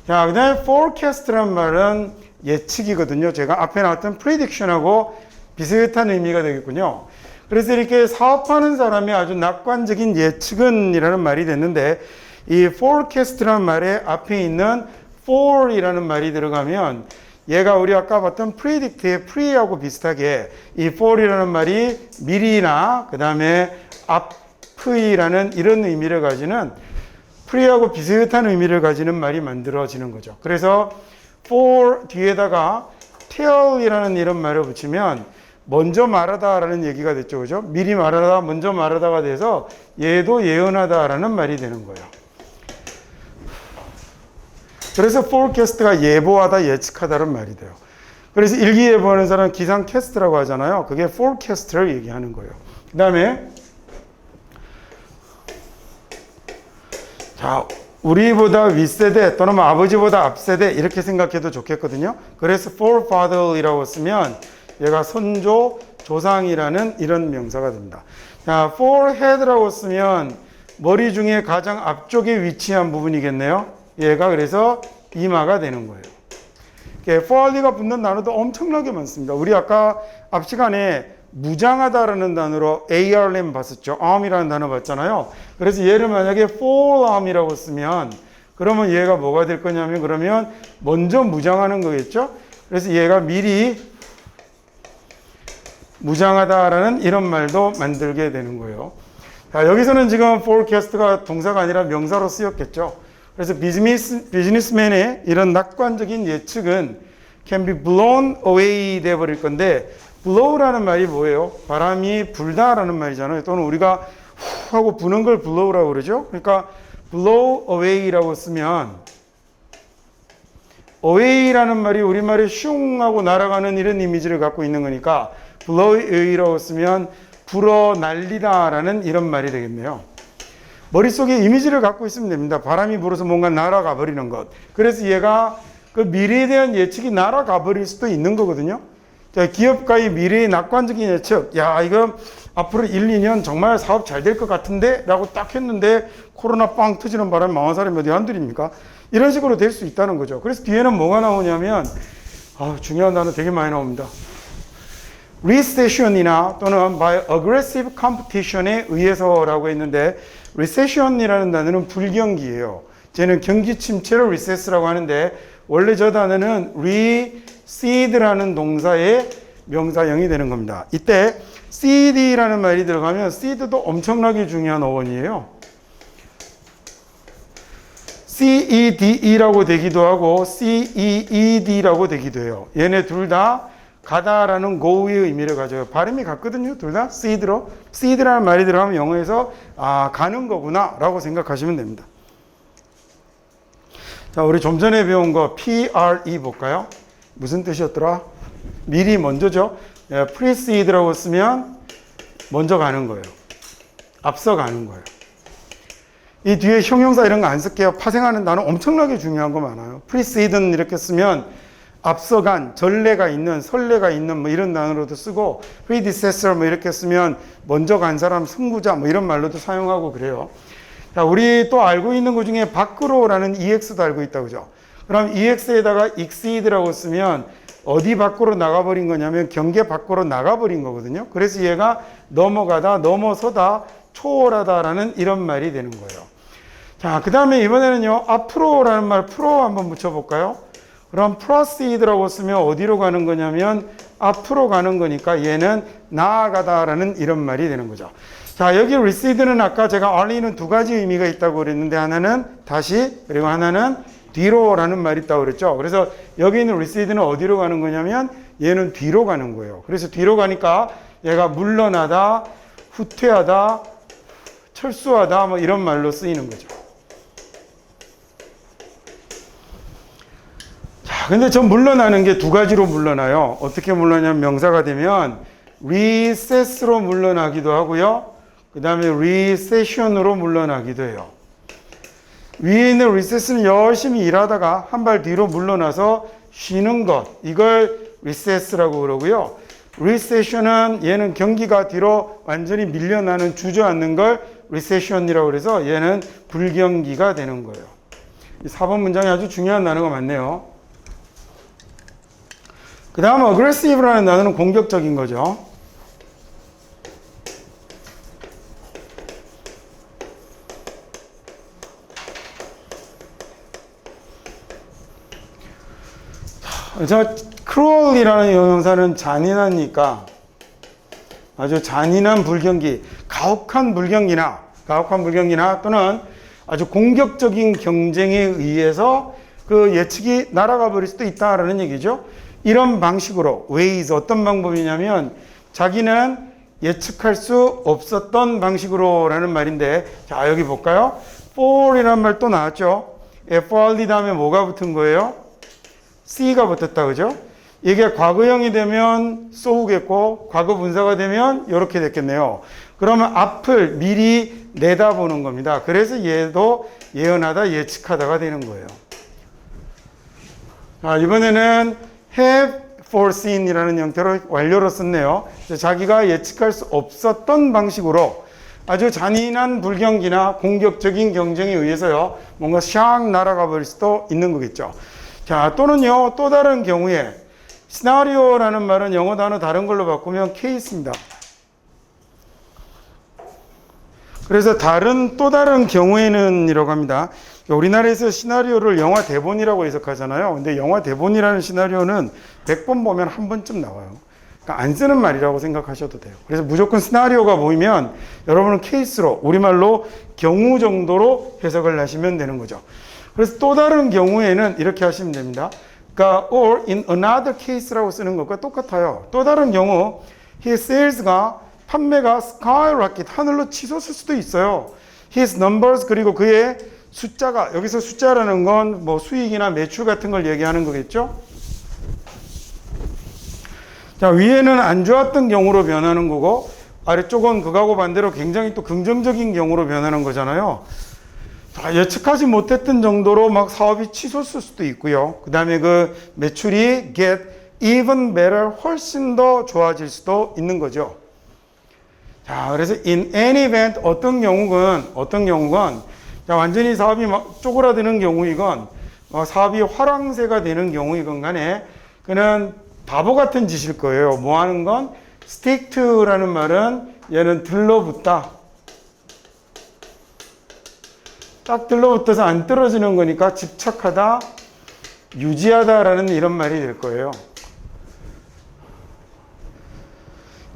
자, 그 다음에 forecast라는 말은 예측이거든요. 제가 앞에 나왔던 prediction하고 비슷한 의미가 되겠군요. 그래서 이렇게 사업하는 사람이 아주 낙관적인 예측은이라는 말이 됐는데 이 forecast라는 말에 앞에 있는 for이라는 말이 들어가면 얘가 우리 아까 봤던 predict의 pre하고 비슷하게 이 for이라는 말이 미리나 그 다음에 앞이라는 이런 의미를 가지는 pre하고 비슷한 의미를 가지는 말이 만들어지는 거죠. 그래서 for 뒤에다가 tell이라는 이런 말을 붙이면 먼저 말하다라는 얘기가 됐죠. 그죠? 미리 말하다, 먼저 말하다가 돼서 얘도 예언하다라는 말이 되는 거예요. 그래서 forecast가 예보하다, 예측하다는 말이 돼요. 그래서 일기예보하는 사람은 기상캐스트라고 하잖아요. 그게 forecast를 얘기하는 거예요. 그 다음에 자, 우리보다 윗세대 또는 아버지보다 앞세대 이렇게 생각해도 좋겠거든요. 그래서 forefather이라고 쓰면 얘가 선조, 조상이라는 이런 명사가 됩니다. 자, forehead라고 쓰면 머리 중에 가장 앞쪽에 위치한 부분이겠네요. 얘가 그래서 이마가 되는 거예요. fore가 붙는 단어도 엄청나게 많습니다. 우리 아까 앞 시간에 무장하다라는 단어로 ARM 봤었죠. arm이라는 단어 봤잖아요. 그래서 얘를 만약에 forearm이라고 쓰면 그러면 얘가 뭐가 될 거냐면 그러면 먼저 무장하는 거겠죠. 그래서 얘가 미리 무장하다라는 이런 말도 만들게 되는 거예요. 자, 여기서는 지금 forecast가 동사가 아니라 명사로 쓰였겠죠. 그래서 비즈니스맨의 이런 낙관적인 예측은 can be blown away 돼버릴 건데 blow라는 말이 뭐예요? 바람이 불다라는 말이잖아요. 또는 우리가 후 하고 부는 걸 blow라고 그러죠. 그러니까 blow away라고 쓰면 away라는 말이 우리말에 슝 하고 날아가는 이런 이미지를 갖고 있는 거니까 blow away라고 쓰면 불어 날리다라는 이런 말이 되겠네요. 머릿속에 이미지를 갖고 있으면 됩니다. 바람이 불어서 뭔가 날아가 버리는 것. 그래서 얘가 그 미래에 대한 예측이 날아가 버릴 수도 있는 거거든요. 자, 기업가의 미래의 낙관적인 예측. 야, 이거 앞으로 1, 2년 정말 사업 잘 될 것 같은데? 라고 딱 했는데 코로나 빵 터지는 바람에 망한 사람이 어디 한둘입니까? 이런 식으로 될 수 있다는 거죠. 그래서 뒤에는 뭐가 나오냐면 중요한 단어 되게 많이 나옵니다. recession이나 또는 by aggressive competition에 의해서라고 했는데 recession이라는 단어는 불경기예요. 쟤는 경기 침체를 recess라고 하는데 원래 저 단어는 reced라는 동사의 명사형이 되는 겁니다. 이때 cd라는 말이 들어가면 seed도 엄청나게 중요한 어원이에요. cede라고 되기도 하고 ceed라고 되기도 해요. 얘네 둘 다 가다라는 go의 의미를 가져요. 발음이 같거든요. 둘 다 seed로. seed라는 말이 들어가면 영어에서 가는 거구나 라고 생각하시면 됩니다. 자, 우리 좀 전에 배운 거 PRE 볼까요? 무슨 뜻이었더라? 미리 먼저죠. preceder라고 쓰면 먼저 가는 거예요. 앞서 가는 거예요. 이 뒤에 형용사 이런 거 안 쓸게요. 파생하는 단어 엄청나게 중요한 거 많아요. precede 이렇게 쓰면 앞서간, 전례가 있는, 선례가 있는 뭐 이런 단어로도 쓰고 predecessor 뭐 이렇게 쓰면 먼저 간 사람, 승부자 뭐 이런 말로도 사용하고 그래요. 자, 우리 또 알고 있는 것 중에 밖으로라는 EX도 알고 있다 그죠? 그럼 EX에다가 exceed라고 쓰면 어디 밖으로 나가버린 거냐면 경계 밖으로 나가버린 거거든요. 그래서 얘가 넘어가다, 넘어서다, 초월하다라는 이런 말이 되는 거예요. 자, 그 다음에 이번에는요, 앞으로라는 말, 프로 한번 붙여볼까요? 그럼 proceed라고 쓰면 어디로 가는 거냐면 앞으로 가는 거니까 얘는 나아가다라는 이런 말이 되는 거죠. 자, 여기 reced는 아까 제가 only는 두 가지 의미가 있다고 그랬는데 하나는 다시, 그리고 하나는 뒤로라는 말이 있다고 그랬죠. 그래서 여기 있는 reced는 어디로 가는 거냐면 얘는 뒤로 가는 거예요. 그래서 뒤로 가니까 얘가 물러나다, 후퇴하다, 철수하다 뭐 이런 말로 쓰이는 거죠. 자, 근데 저 물러나는 게 두 가지로 물러나요. 어떻게 물러나냐면 명사가 되면 recess로 물러나기도 하고요. 그 다음에 recession으로 물러나기도 해요. 위에 있는 recess는 열심히 일하다가 한 발 뒤로 물러나서 쉬는 것, 이걸 recess라고 그러고요. recession은 얘는 경기가 뒤로 완전히 밀려나는, 주저앉는 걸 recession이라고 그래서 얘는 불경기가 되는 거예요. 이 4번 문장이 아주 중요한 단어가 많네요. 그 다음 aggressive라는 단어는 공격적인 거죠. 저 cruel이라는 형용사는 잔인하니까 아주 잔인한 불경기, 가혹한 불경기나 또는 아주 공격적인 경쟁에 의해서 그 예측이 날아가 버릴 수도 있다라는 얘기죠. 이런 방식으로 ways 어떤 방법이냐면 자기는 예측할 수 없었던 방식으로라는 말인데, 자 여기 볼까요? for이라는 말 또 나왔죠. FRD 다음에 뭐가 붙은 거예요? C가 붙었다 그죠? 이게 과거형이 되면 so겠고 과거 분사가 되면 이렇게 됐겠네요. 그러면 앞을 미리 내다보는 겁니다. 그래서 얘도 예언하다, 예측하다가 되는 거예요. 자, 이번에는 have foreseen이라는 형태로 완료로 썼네요. 자기가 예측할 수 없었던 방식으로 아주 잔인한 불경기나 공격적인 경쟁에 의해서요, 뭔가 샥 날아가 버릴 수도 있는 거겠죠. 자, 또는요, 또 다른 경우에 시나리오라는 말은 영어 단어 다른 걸로 바꾸면 케이스입니다. 그래서 또 다른 경우에는 이라고 합니다. 우리나라에서 시나리오를 영화 대본이라고 해석하잖아요. 근데 영화 대본이라는 시나리오는 100번 보면 한 번쯤 나와요. 그러니까 안 쓰는 말이라고 생각하셔도 돼요. 그래서 무조건 시나리오가 보이면 여러분은 케이스로, 우리말로 경우 정도로 해석을 하시면 되는 거죠. 그래서 또 다른 경우에는 이렇게 하시면 됩니다. 그러니까 or in another case라고 쓰는 것과 똑같아요. 또 다른 경우 his sales가 판매가 skyrocket 하늘로 치솟을 수도 있어요. his numbers 그리고 그의 숫자가, 여기서 숫자라는 건 뭐 수익이나 매출 같은 걸 얘기하는 거겠죠. 자, 위에는 안 좋았던 경우로 변하는 거고 아래쪽은 그거하고 반대로 굉장히 또 긍정적인 경우로 변하는 거잖아요. 자, 예측하지 못했던 정도로 막 사업이 치솟을 수도 있고요. 그 다음에 그 매출이 get even better, 훨씬 더 좋아질 수도 있는 거죠. 자, 그래서 in any event 어떤 경우건 자, 완전히 사업이 막 쪼그라드는 경우이건 사업이 화랑새가 되는 경우이건 간에 그는 바보 같은 짓일 거예요. 뭐 하는 건 stick to라는 말은 얘는 들러붙다. 딱 들러붙어서 안 떨어지는 거니까 집착하다, 유지하다라는 이런 말이 될 거예요.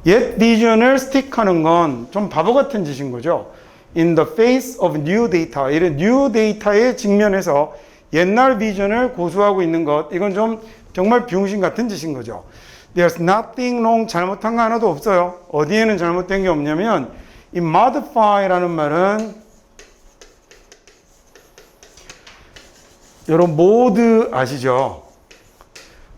옛 비전을 스틱하는 건 좀 바보 같은 짓인 거죠. In the face of new data, 이런 new data에 직면해서 옛날 비전을 고수하고 있는 것, 이건 좀 정말 비용신 같은 짓인 거죠. There's nothing wrong, 잘못한 거 하나도 없어요. 어디에는 잘못된 게 없냐면 이 modify라는 말은 여러분 모드 아시죠?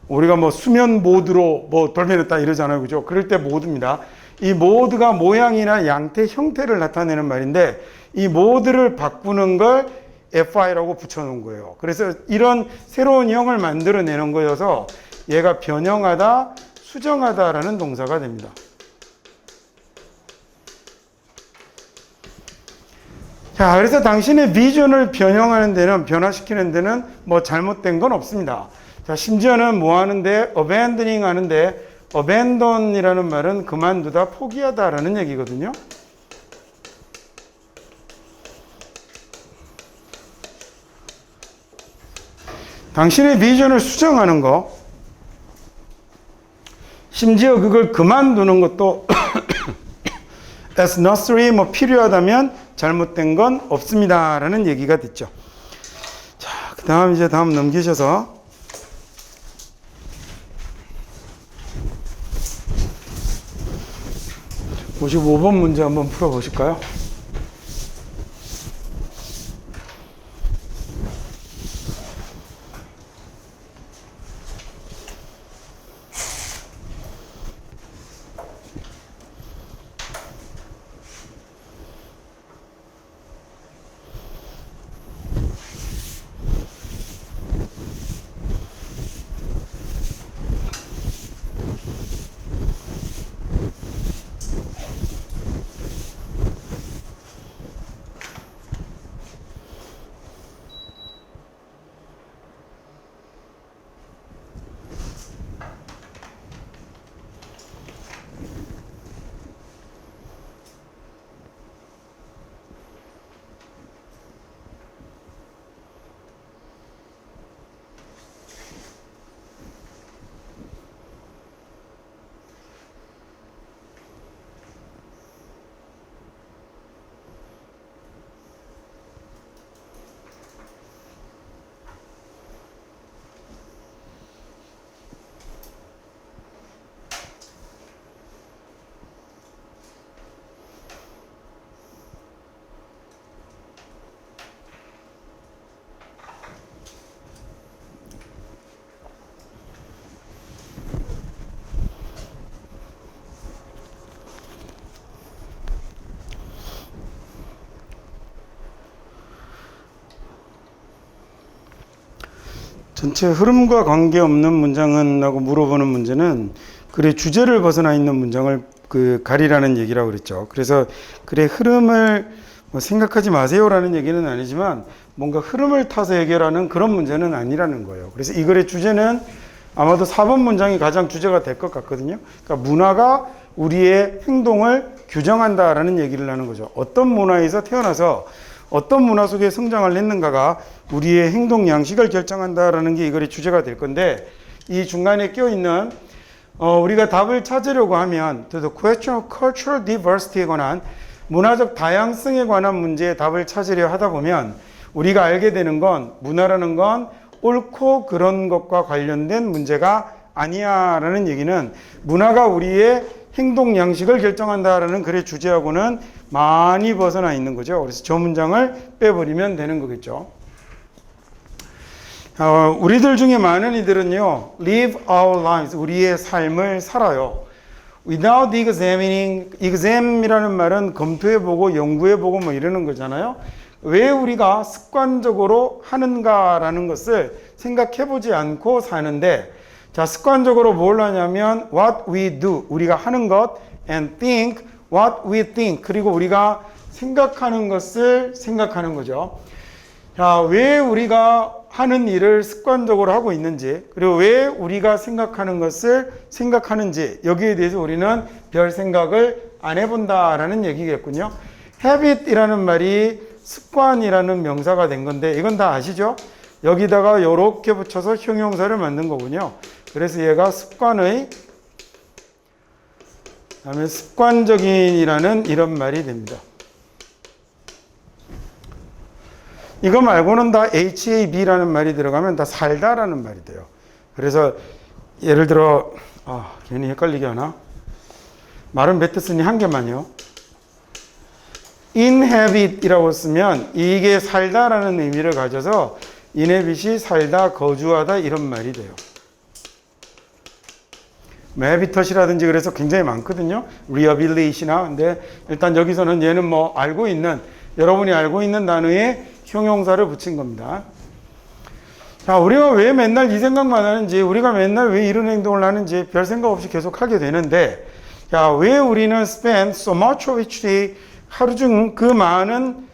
우리가 뭐 수면 모드로 뭐 돌려냈다 이러잖아요. 그죠? 그럴 때 모드입니다. 이 모드가 모양이나 양태, 형태를 나타내는 말인데 이 모드를 바꾸는 걸 FI라고 붙여놓은 거예요. 그래서 이런 새로운 형을 만들어내는 거여서 얘가 변형하다, 수정하다라는 동사가 됩니다. 자, 그래서 당신의 비전을 변형하는 데는, 변화시키는 데는 뭐 잘못된 건 없습니다. 자, 심지어는 뭐 하는데, abandoning 하는데, abandon이라는 말은 그만두다, 포기하다라는 얘기거든요. 당신의 비전을 수정하는 거, 심지어 그걸 그만두는 것도 as necessary, 뭐 필요하다면 잘못된 건 없습니다 라는 얘기가 됐죠. 자, 그 다음 이제 다음 넘기셔서 55번 문제 한번 풀어보실까요? 전체 흐름과 관계없는 문장은 라고 물어보는 문제는 글의 주제를 벗어나 있는 문장을 가리라는 얘기라고 그랬죠. 그래서 글의 흐름을 뭐 생각하지 마세요라는 얘기는 아니지만 뭔가 흐름을 타서 해결하는 그런 문제는 아니라는 거예요. 그래서 이 글의 주제는 아마도 4번 문장이 가장 주제가 될 것 같거든요. 그러니까 문화가 우리의 행동을 규정한다라는 얘기를 하는 거죠. 어떤 문화에서 태어나서 어떤 문화 속에 성장을 했는가가 우리의 행동 양식을 결정한다라는 게 이 글의 주제가 될 건데, 이 중간에 껴있는 우리가 답을 찾으려고 하면 The question of cultural diversity에 관한 문화적 다양성에 관한 문제의 답을 찾으려 하다 보면 우리가 알게 되는 건 문화라는 건 옳고 그런 것과 관련된 문제가 아니야 라는 얘기는 문화가 우리의 행동 양식을 결정한다라는 글의 주제하고는 많이 벗어나 있는 거죠. 그래서 저 문장을 빼버리면 되는 거겠죠. 우리들 중에 많은 이들은요, live our lives, 우리의 삶을 살아요. without examining, exam이라는 말은 검토해보고 연구해보고 뭐 이러는 거잖아요. 왜 우리가 습관적으로 하는가라는 것을 생각해보지 않고 사는데, 자, 습관적으로 뭘 하냐면 what we do, 우리가 하는 것, and think what we think, 그리고 우리가 생각하는 것을 생각하는 거죠. 자, 왜 우리가 하는 일을 습관적으로 하고 있는지, 그리고 왜 우리가 생각하는 것을 생각하는지, 여기에 대해서 우리는 별 생각을 안 해본다라는 얘기겠군요. habit이라는 말이 습관이라는 명사가 된 건데, 이건 다 아시죠? 여기다가 이렇게 붙여서 형용사를 만든 거군요. 그래서 얘가 습관의, 그다음에 습관적인이라는 이런 말이 됩니다. 이거 말고는 다 hab라는 말이 들어가면 다 살다라는 말이 돼요. 그래서 예를 들어 괜히 헷갈리게 하나? 말은 뱉었으니 한 개만요. inhabit이라고 쓰면 이게 살다라는 의미를 가져서 inhabit이 살다, 거주하다 이런 말이 돼요. 해비터시라든지 그래서 굉장히 많거든요. 리어빌리시나. 근데 일단 여기서는 얘는 뭐 알고 있는, 여러분이 알고 있는 단어에 형용사를 붙인 겁니다. 자, 우리가 왜 맨날 이 생각만 하는지, 우리가 맨날 왜 이런 행동을 하는지 별 생각 없이 계속 하게 되는데, 자, 왜 우리는 spend so much of each day, 하루 중 그 많은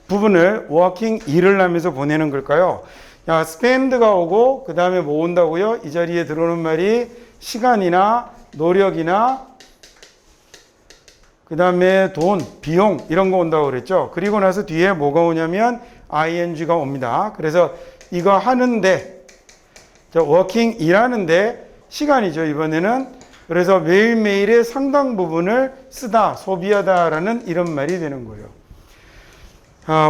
부분을 working, 일을 하면서 보내는 걸까요? 야, spend가 오고 그 다음에 뭐 온다고요? 이 자리에 들어오는 말이 시간이나 노력이나 그 다음에 돈, 비용 이런 거 온다고 그랬죠. 그리고 나서 뒤에 뭐가 오냐면 ing가 옵니다. 그래서 이거 하는데, working, 일하는데 시간이죠, 이번에는. 그래서 매일매일의 상당 부분을 쓰다, 소비하다라는 이런 말이 되는 거예요.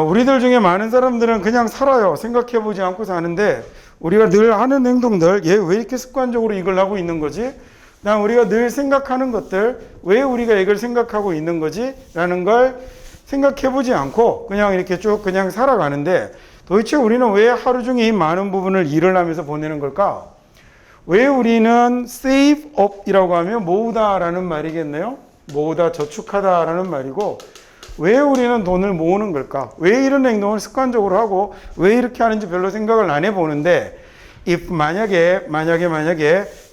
우리들 중에 많은 사람들은 그냥 살아요. 생각해보지 않고 사는데, 우리가 늘 하는 행동들, 얘 왜 이렇게 습관적으로 이걸 하고 있는 거지? 그다음 우리가 늘 생각하는 것들, 왜 우리가 이걸 생각하고 있는 거지? 라는 걸 생각해보지 않고 그냥 이렇게 쭉 그냥 살아가는데, 도대체 우리는 왜 하루 중에 이 많은 부분을 일을 하면서 보내는 걸까? 왜 우리는 save up이라고 하면 모으다라는 말이겠네요. 모으다, 저축하다라는 말이고, 왜 우리는 돈을 모으는 걸까? 왜 이런 행동을 습관적으로 하고 왜 이렇게 하는지 별로 생각을 안 해보는데, if 만약에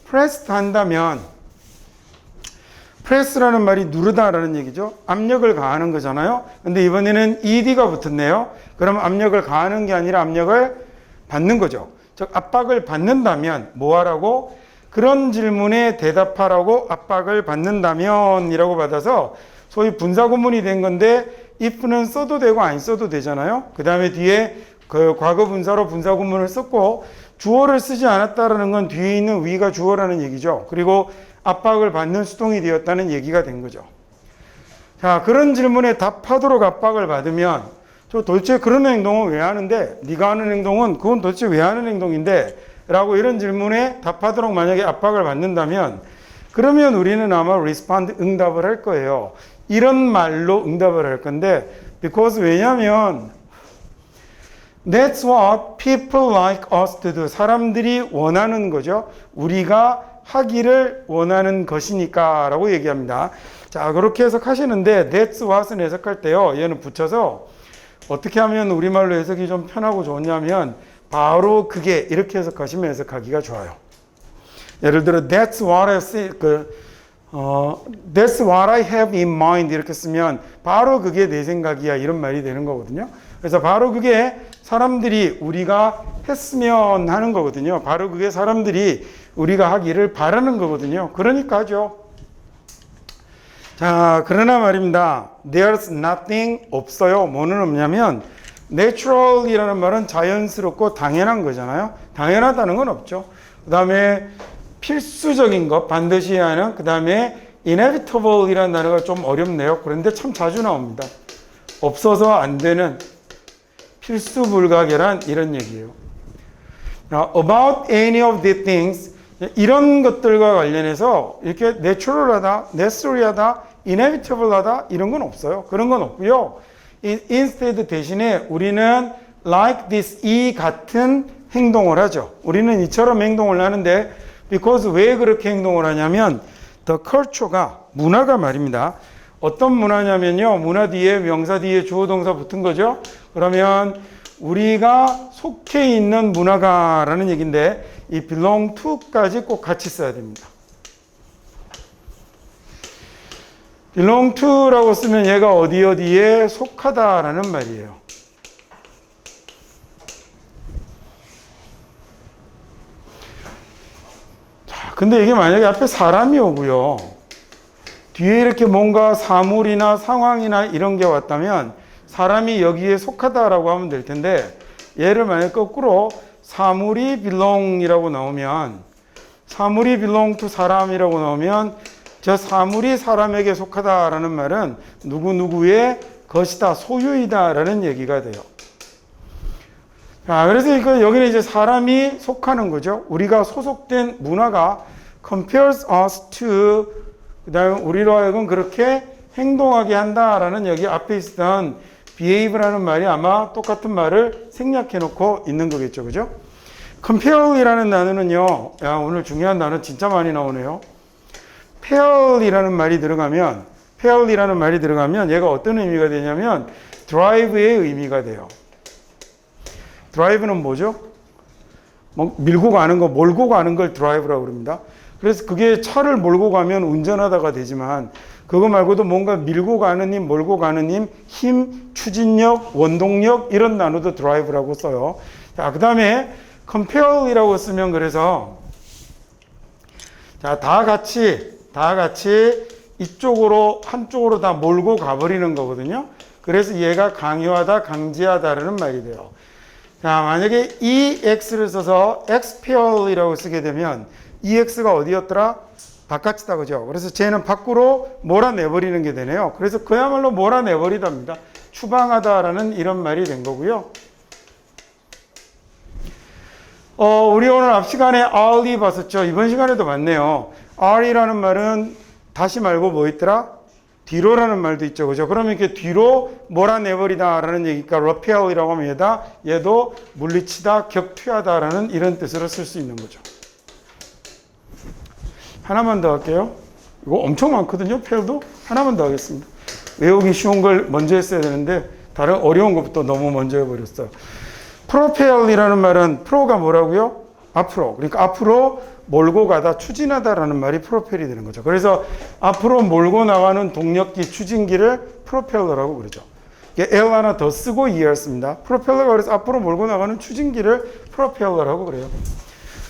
pressed 한다면, press라는 말이 누르다라는 얘기죠. 압력을 가하는 거잖아요. 근데 이번에는 ed가 붙었네요. 그럼 압력을 가하는 게 아니라 압력을 받는 거죠. 즉 압박을 받는다면 뭐 하라고? 그런 질문에 대답하라고 압박을 받는다면 이라고 받아서 소위 분사구문이 된 건데, if는 써도 되고 안 써도 되잖아요. 그 다음에 뒤에 그 과거 분사로 분사구문을 썼고, 주어를 쓰지 않았다라는 건 뒤에 있는 위가 주어라는 얘기죠. 그리고 압박을 받는 수동이 되었다는 얘기가 된 거죠. 자, 그런 질문에 답하도록 압박을 받으면, 저 도대체 그런 행동은 왜 하는데? 네가 하는 행동은 그건 도대체 왜 하는 행동인데? 라고 이런 질문에 답하도록 만약에 압박을 받는다면, 그러면 우리는 아마 respond, 응답을 할 거예요. 이런 말로 응답을 할 건데, because 왜냐면 that's what people like us to do. 사람들이 원하는 거죠. 우리가 하기를 원하는 것이니까 라고 얘기합니다. 자, 그렇게 해석하시는데 that's what은 해석할 때요, 얘는 붙여서 어떻게 하면 우리말로 해석이 좀 편하고 좋냐면 바로 그게, 이렇게 해석하시면 해석하기가 좋아요. 예를 들어 that's what I see, that's what I have in mind 이렇게 쓰면 바로 그게 내 생각이야 이런 말이 되는 거거든요. 그래서 바로 그게 사람들이 우리가 했으면 하는 거거든요. 바로 그게 사람들이 우리가 하기를 바라는 거거든요. 그러니까 하죠. 자, 그러나 말입니다. There's nothing, 없어요. 뭐는 없냐면 natural이라는 말은 자연스럽고 당연한 거잖아요. 당연하다는 건 없죠. 그 다음에 필수적인 것, 반드시 해야 하는, 그 다음에 inevitable이라는 단어가 좀 어렵네요. 그런데 참 자주 나옵니다. 없어서 안 되는, 필수 불가결한 이런 얘기예요. Now, about any of the things, 이런 것들과 관련해서 이렇게 natural하다, necessary하다, inevitable하다 이런 건 없어요. 그런 건 없고요. Instead 대신에 우리는 like this, 이 같은 행동을 하죠. 우리는 이처럼 행동을 하는데 because 왜 그렇게 행동을 하냐면 the culture가, 문화가 말입니다. 어떤 문화냐면요, 문화 뒤에 명사 뒤에 주어 동사 붙은 거죠. 그러면 우리가 속해 있는 문화가 라는 얘기인데 이 belong to까지 꼭 같이 써야 됩니다. belong to라고 쓰면 얘가 어디에 속하다라는 말이에요. 자, 근데 이게 만약에 앞에 사람이 오고요, 뒤에 이렇게 뭔가 사물이나 상황이나 이런 게 왔다면 사람이 여기에 속하다라고 하면 될 텐데, 얘를 만약 거꾸로 사물이 belong이라고 나오면, 사물이 belong to 사람이라고 나오면 저 사물이 사람에게 속하다라는 말은 누구누구의 것이다, 소유이다 라는 얘기가 돼요. 자, 그래서 이거 여기는 이제 사람이 속하는 거죠. 우리가 소속된 문화가 compares us to, 그 다음에 우리로 하여금 그렇게 행동하게 한다라는 여기 앞에 있었던 behave라는 말이 아마 똑같은 말을 생략해 놓고 있는 거겠죠. 그죠? compare이라는 단어는요, 야, 오늘 중요한 단어 진짜 많이 나오네요. 페어이라는 말이 들어가면 얘가 어떤 의미가 되냐면 드라이브의 의미가 돼요. 드라이브는 뭐죠? 뭐 밀고 가는 거, 몰고 가는 걸 드라이브라고 그럽니다. 그래서 그게 차를 몰고 가면 운전하다가 되지만 그거 말고도 뭔가 밀고 가는 힘, 몰고 가는 힘, 힘, 추진력, 원동력 이런 단어도 드라이브라고 써요. 자, 그 다음에 compare이라고 쓰면 그래서 자, 다 같이 이쪽으로 한쪽으로 다 몰고 가버리는 거거든요. 그래서 얘가 강요하다, 강제하다라는 말이 돼요. 자, 만약에 EX를 써서 expare이라고 쓰게 되면 EX가 어디였더라? 바깥이다, 그죠? 그래서 쟤는 밖으로 몰아내버리는 게 되네요. 그래서 그야말로 몰아내버리답니다. 추방하다라는 이런 말이 된 거고요. 우리 오늘 앞 시간에 R이 봤었죠? 이번 시간에도 봤네요. R이라는 말은 다시 말고 뭐 있더라? 뒤로라는 말도 있죠, 그죠? 그러면 이렇게 뒤로 몰아내버리다라는 얘기니까 repel이라고 하면 얘도 물리치다, 격퇴하다라는 이런 뜻으로 쓸 수 있는 거죠. 하나만 더 할게요. 이거 엄청 많거든요, 펠도. 하나만 더 하겠습니다. 외우기 쉬운 걸 먼저 했어야 되는데 다른 어려운 것부터 너무 먼저 해버렸어요. propel이라는 말은 프로가 뭐라고요? 앞으로. 그러니까 앞으로 몰고 가다, 추진하다라는 말이 프로펠이 되는 거죠. 그래서 앞으로 몰고 나가는 동력기, 추진기를 프로펠러라고 그러죠. L 하나 더 쓰고 ER 씁니다. 프로펠러가 그래서 앞으로 몰고 나가는 추진기를 프로펠러라고 그래요.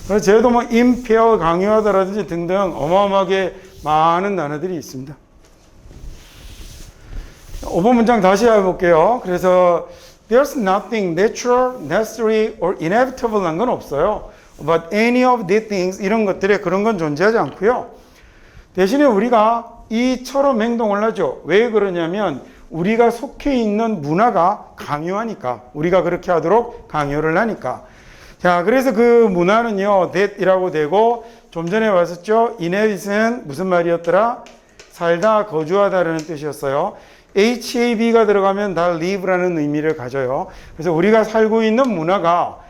그래서 쟤도 뭐 impel, 강요하다라든지 등등 어마어마하게 많은 단어들이 있습니다. 5번 문장 다시 해볼게요. 그래서 There's nothing natural, necessary, or inevitable 한 건 없어요. But any of these things, 이런 것들에 그런 건 존재하지 않고요. 대신에 우리가 이처럼 행동을 하죠. 왜 그러냐면 우리가 속해 있는 문화가 강요하니까. 우리가 그렇게 하도록 강요를 하니까. 자, 그래서 그 문화는요, that이라고 되고 좀 전에 봤었죠. inhabit은 무슨 말이었더라? 살다, 거주하다라는 뜻이었어요. HAB가 들어가면 다 live라는 의미를 가져요. 그래서 우리가 살고 있는 문화가라고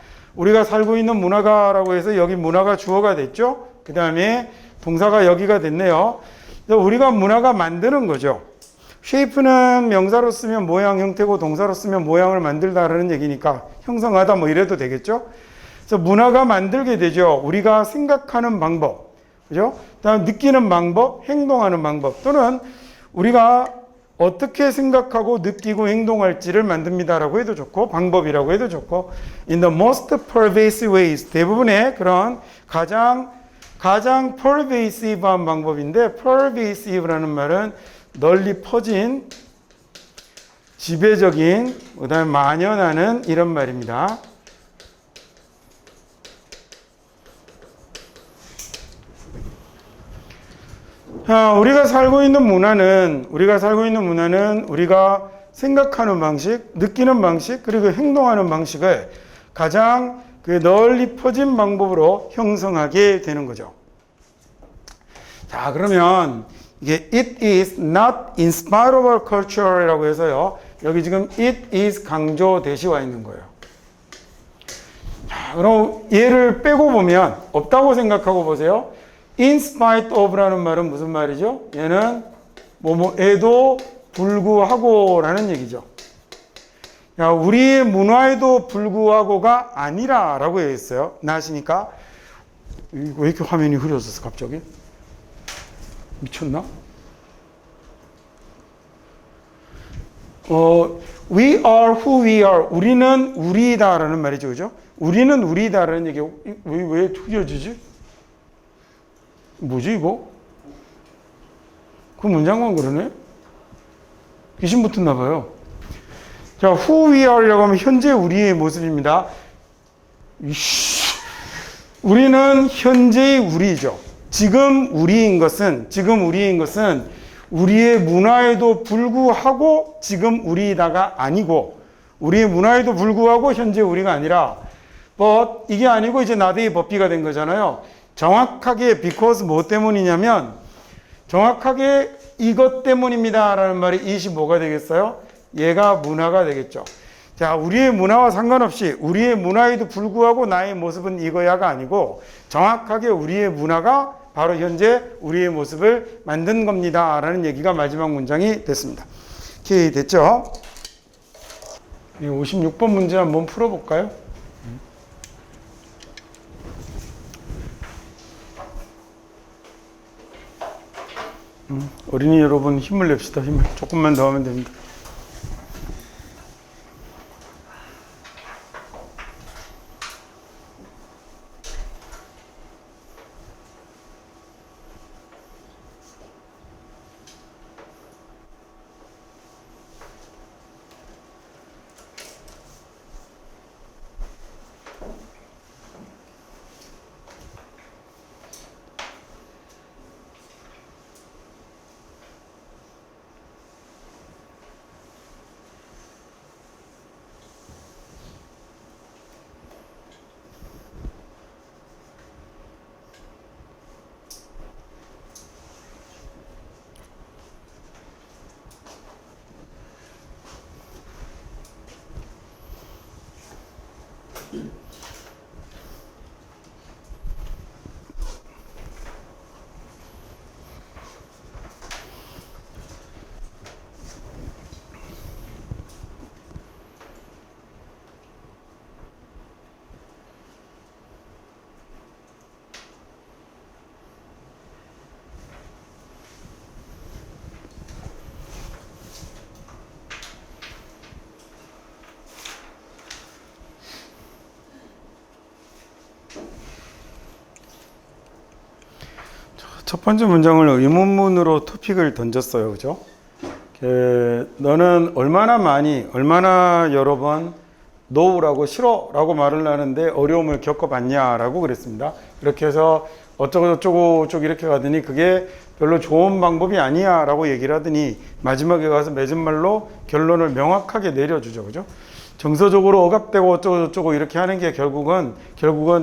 해서 여기 문화가 주어가 됐죠. 그 다음에 동사가 여기가 됐네요. 우리가 문화가 만드는 거죠. shape는 명사로 쓰면 모양, 형태고 동사로 쓰면 모양을 만들다라는 얘기니까 형성하다 뭐 이래도 되겠죠. 그래서 문화가 만들게 되죠. 우리가 생각하는 방법, 그죠? 그다음 느끼는 방법, 행동하는 방법 또는 우리가 어떻게 생각하고 느끼고 행동할지를 만듭니다라고 해도 좋고 방법이라고 해도 좋고 in the most pervasive ways 대부분의 그런 가장 pervasive한 방법인데 pervasive라는 말은 널리 퍼진 지배적인 그다음에 만연하는 이런 말입니다. 우리가 살고 있는 문화는 우리가 생각하는 방식, 느끼는 방식, 그리고 행동하는 방식을 가장 널리 퍼진 방법으로 형성하게 되는 거죠. 자, 그러면 이게 it is not in spite of our culture라고 해서요. 여기 지금 it is 강조 대시와 있는 거예요. 자, 그럼 얘를 빼고 보면 없다고 생각하고 보세요. In spite of라는 말은 무슨 말이죠? 얘는 뭐뭐에도 불구하고 라는 얘기죠. 야, 우리의 문화에도 불구하고가 아니라 라고 했어요. 나시니까 왜 이렇게 화면이 흐려졌어 갑자기? 미쳤나? We are who we are. 우리는 우리다라는 말이죠. 그죠? 우리는 우리다라는 얘기 왜 흐려지지? 뭐지 이거? 그 문장만 그러네? 귀신 붙었나 봐요. 자, who we are라고 하면 현재 우리의 모습입니다. 우리는 현재의 우리죠. 지금 우리인 것은 우리의 문화에도 불구하고 지금 우리다가 아니고 우리의 문화에도 불구하고 현재 우리가 아니라 but 이게 아니고 이제 나대의 법비가 된 거잖아요. 정확하게 because 뭐 때문이냐면 정확하게 이것 때문입니다 라는 말이 25가 되겠어요? 얘가 문화가 되겠죠. 자, 우리의 문화와 상관없이 우리의 문화에도 불구하고 나의 모습은 이거야가 아니고 정확하게 우리의 문화가 바로 현재 우리의 모습을 만든 겁니다. 라는 얘기가 마지막 문장이 됐습니다. 오케이, 됐죠? 56번 문제 한번 풀어볼까요? 어린이 여러분 힘을 냅시다. 힘을 조금만 더 하면 됩니다. 첫 번째 문장을 의문문으로 토픽을 던졌어요. 그죠? 너는 얼마나 여러 번 no라고 싫어라고 말을 하는데 어려움을 겪어봤냐라고 그랬습니다. 이렇게 해서 어쩌고 이렇게 가더니 그게 별로 좋은 방법이 아니야 라고 얘기를 하더니 마지막에 가서 맺은 말로 결론을 명확하게 내려주죠. 그죠? 정서적으로 억압되고 어쩌고 이렇게 하는 게 결국은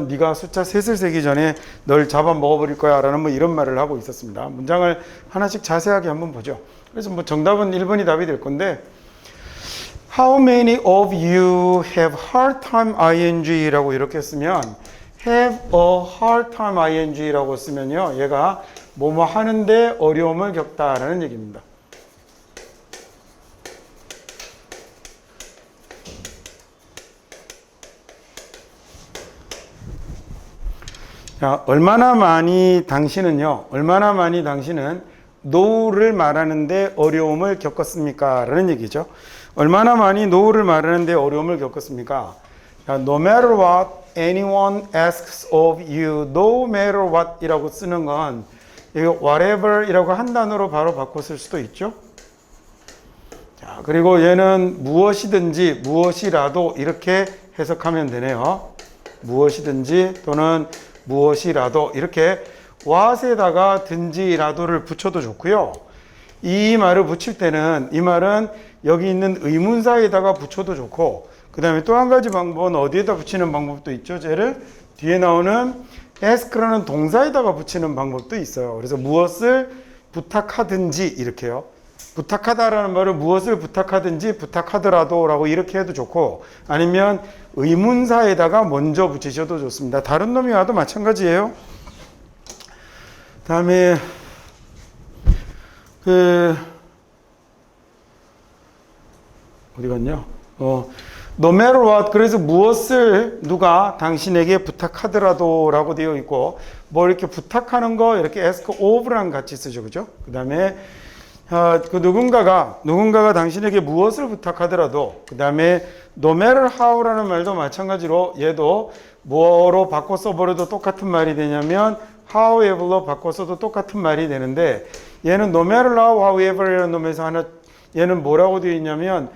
네가 숫자 셋을 세기 전에 널 잡아먹어버릴 거야 라는 뭐 이런 말을 하고 있었습니다. 문장을 하나씩 자세하게 한번 보죠. 그래서 뭐 정답은 1번이 답이 될 건데 How many of you have hard time ing 라고 이렇게 쓰면 have a hard time ing 라고 쓰면요 얘가 뭐뭐 하는데 어려움을 겪다라는 얘기입니다. 자, 얼마나 많이 당신은 no를 말하는데 어려움을 겪었습니까? 라는 얘기죠. 얼마나 많이 no를 말하는데 어려움을 겪었습니까? 자, no matter what anyone asks of you, no matter what 이라고 쓰는 건 whatever 이라고 한 단어로 바로 바꿔 쓸 수도 있죠. 자, 그리고 얘는 무엇이든지 무엇이라도 이렇게 해석하면 되네요. 무엇이든지 또는 무엇이라도 이렇게 what에다가 든지라도를 붙여도 좋고요. 이 말을 붙일 때는 이 말은 여기 있는 의문사에다가 붙여도 좋고 그 다음에 또 한 가지 방법은 어디에다 붙이는 방법도 있죠. 쟤를 뒤에 나오는 ask라는 동사에다가 붙이는 방법도 있어요. 그래서 무엇을 부탁하든지 이렇게요. 부탁하다라는 말은 무엇을 부탁하든지 부탁하더라도 라고 이렇게 해도 좋고 아니면 의문사에다가 먼저 붙이셔도 좋습니다. 다른 놈이 와도 마찬가지예요. 다음에 어디 갔냐? No matter what 그래서 무엇을 누가 당신에게 부탁하더라도 라고 되어 있고 뭐 이렇게 부탁하는 거 이렇게 ask of랑 같이 쓰죠. 그죠? 그 다음에 그 누군가가 당신에게 무엇을 부탁하더라도 그 다음에 no matter how라는 말도 마찬가지로 얘도 뭐로 바꿔 써버려도 똑같은 말이 되냐면 however로 바꿔 써도 똑같은 말이 되는데 얘는 no matter how, however이라는 놈에서 하나 얘는 뭐라고 되어 있냐면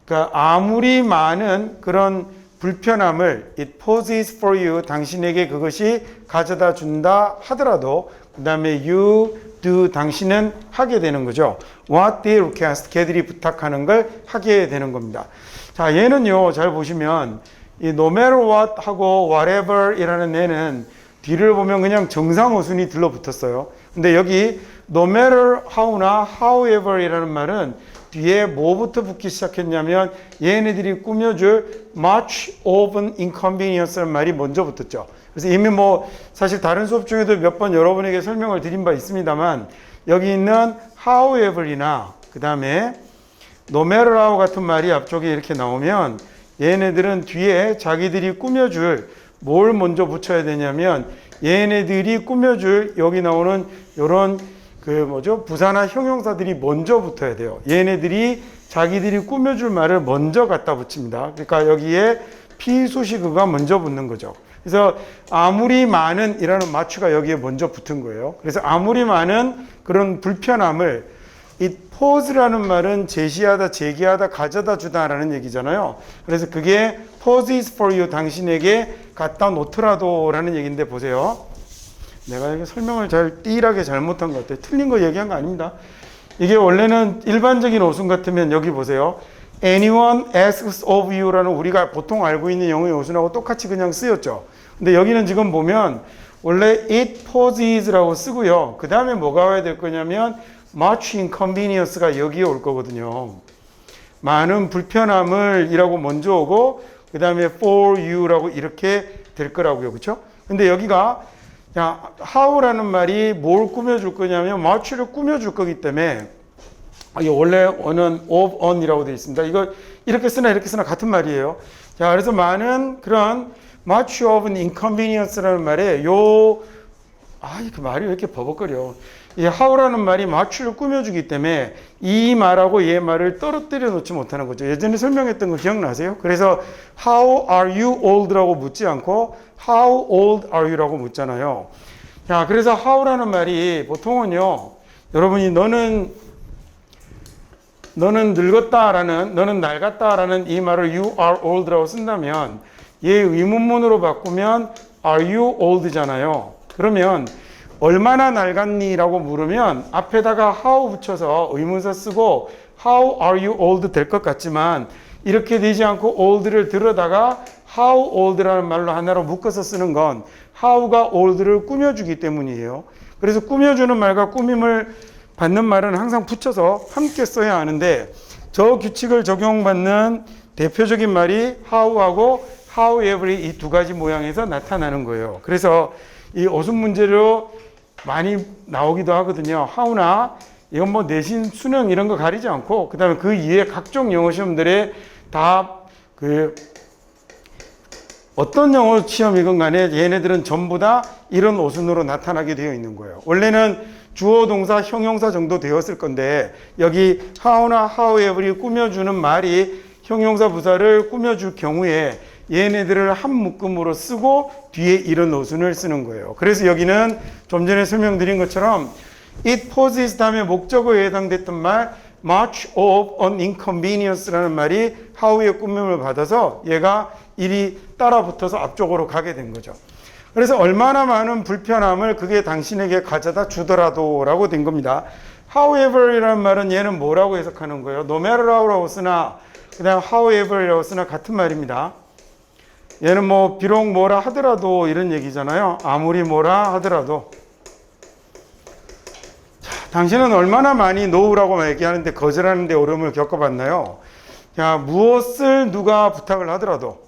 그러니까 아무리 많은 그런 불편함을 it poses for you 당신에게 그것이 가져다 준다 하더라도 그 다음에 you do 당신은 하게 되는 거죠. What they request 걔들이 부탁하는 걸 하게 되는 겁니다. 자 얘는요 잘 보시면 이 no matter what 하고 whatever 이라는 애는 뒤를 보면 그냥 정상어순이 들러붙었어요. 근데 여기 no matter how나 however 이라는 말은 뒤에 뭐부터 붙기 시작했냐면 얘네들이 꾸며줄 much of an inconvenience라는 말이 먼저 붙었죠. 그래서 이미 뭐 사실 다른 수업 중에도 몇 번 여러분에게 설명을 드린 바 있습니다만 여기 있는 however이나 그 다음에 no matter how 같은 말이 앞쪽에 이렇게 나오면 얘네들은 뒤에 자기들이 꾸며줄 뭘 먼저 붙여야 되냐면 얘네들이 꾸며줄 여기 나오는 요런 그 뭐죠? 부사나 형용사들이 먼저 붙어야 돼요. 얘네들이 자기들이 꾸며줄 말을 먼저 갖다 붙입니다. 그러니까 여기에 피수식어가 먼저 붙는 거죠. 그래서 아무리 많은 이라는 마취가 여기에 먼저 붙은 거예요. 그래서 아무리 많은 그런 불편함을 이 pose라는 말은 제시하다, 제기하다, 가져다 주다라는 얘기잖아요. 그래서 그게 pose is for you, 당신에게 갖다 놓더라도라는 얘기인데 보세요. 내가 이게 설명을 잘 띠일하게 잘못한 것 같아요. 틀린 거 얘기한 거 아닙니다. 이게 원래는 일반적인 어순 같으면 여기 보세요. Anyone asks of you라는 우리가 보통 알고 있는 영어의 어순하고 똑같이 그냥 쓰였죠. 근데 여기는 지금 보면 원래 it poses,라고 쓰고요. 그 다음에 뭐가 와야 될 거냐면 much inconvenience가 여기에 올 거거든요. 많은 불편함을 이라고 먼저 오고 그 다음에 for you라고 이렇게 될 거라고요. 그렇죠? 근데 여기가 how라는 말이 뭘 꾸며줄 거냐면 much를 꾸며줄 거기 때문에 이게 원래 on은 of on이라고 되어 있습니다. 이거 이렇게 쓰나 이렇게 쓰나 같은 말이에요. 자, 그래서 많은 그런 much of inconvenience라는 말에 그 말이 왜 이렇게 버벅거려. 이 how라는 말이 much를 꾸며주기 때문에 이 말하고 얘 말을 떨어뜨려 놓지 못하는 거죠. 예전에 설명했던 거 기억나세요? 그래서 how are you old라고 묻지 않고 how old are you라고 묻잖아요. 자, 그래서 how라는 말이 보통은요, 여러분이 너는 늙었다라는, 너는 낡았다라는 이 말을 you are old라고 쓴다면 얘 의문문으로 바꾸면 are you old잖아요. 그러면 얼마나 낡았니? 라고 물으면 앞에다가 how 붙여서 의문사 쓰고 how are you old 될 것 같지만 이렇게 되지 않고 old를 들어다가 how old라는 말로 하나로 묶어서 쓰는 건 how가 old를 꾸며주기 때문이에요. 그래서 꾸며주는 말과 꾸밈을 받는 말은 항상 붙여서 함께 써야 하는데 저 규칙을 적용받는 대표적인 말이 how하고 however 이 두 가지 모양에서 나타나는 거예요. 그래서 이 어순 문제로 많이 나오기도 하거든요. how나 이건 뭐 내신, 수능 이런 거 가리지 않고 그 다음에 그 이외에 각종 영어 시험들에 다 어떤 영어 시험이건 간에 얘네들은 전부 다 이런 어순으로 나타나게 되어 있는 거예요. 원래는 주어, 동사, 형용사 정도 되었을 건데 여기 how나 however이 꾸며주는 말이 형용사, 부사를 꾸며줄 경우에 얘네들을 한 묶음으로 쓰고 뒤에 이런 어순을 쓰는 거예요. 그래서 여기는 좀 전에 설명드린 것처럼 it poses 다음에 목적어에 해당됐던 말 much of an inconvenience라는 말이 how의 꾸밈을 받아서 얘가 일이 따라 붙어서 앞쪽으로 가게 된 거죠. 그래서 얼마나 많은 불편함을 그게 당신에게 가져다 주더라도 라고 된 겁니다. however이라는 말은 얘는 뭐라고 해석하는 거예요? no matter how라고 쓰나 그 다음 however이라고 쓰나 같은 말입니다. 얘는 뭐 비록 뭐라 하더라도 이런 얘기잖아요. 아무리 뭐라 하더라도. 자, 당신은 얼마나 많이 no라고 얘기하는데 거절하는데 어려움을 겪어봤나요? 야, 무엇을 누가 부탁을 하더라도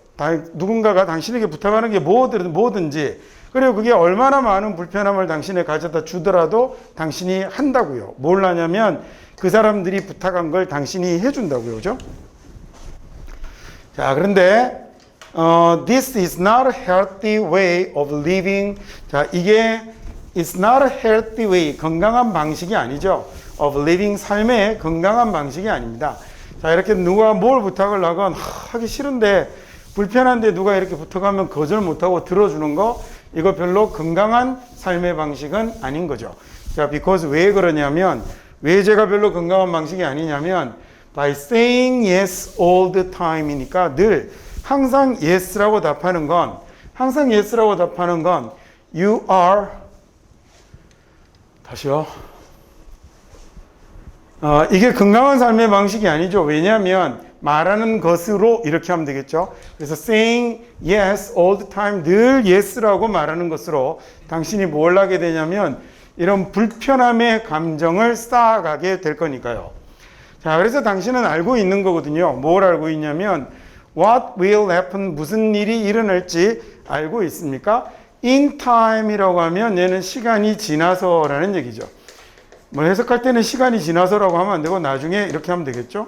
누군가가 당신에게 부탁하는 게 뭐든지 그리고 그게 얼마나 많은 불편함을 당신에 가져다 주더라도 당신이 한다고요. 뭘 하냐면 그 사람들이 부탁한 걸 당신이 해준다고요. 그죠? 자, 그런데 this is not a healthy way of living. 자, 이게 it's not a healthy way, 건강한 방식이 아니죠. of living, 삶의 건강한 방식이 아닙니다. 자, 이렇게 누가 뭘 부탁을 하건 하기 싫은데 불편한데 누가 이렇게 부탁하면 거절 못하고 들어주는 거 이거 별로 건강한 삶의 방식은 아닌 거죠. 자, because 왜 그러냐면 왜 제가 별로 건강한 방식이 아니냐면 by saying yes all the time이니까 늘 항상 yes라고 답하는 건 you are 다시요. 이게 건강한 삶의 방식이 아니죠. 왜냐하면 말하는 것으로 이렇게 하면 되겠죠. 그래서 saying yes all the time 늘 yes라고 말하는 것으로 당신이 뭘 하게 되냐면 이런 불편함의 감정을 쌓아가게 될 거니까요. 자, 그래서 당신은 알고 있는 거거든요. 뭘 알고 있냐면 what will happen, 무슨 일이 일어날지 알고 있습니까? in time이라고 하면 얘는 시간이 지나서라는 얘기죠. 뭐 해석할 때는 시간이 지나서라고 하면 안 되고 나중에 이렇게 하면 되겠죠.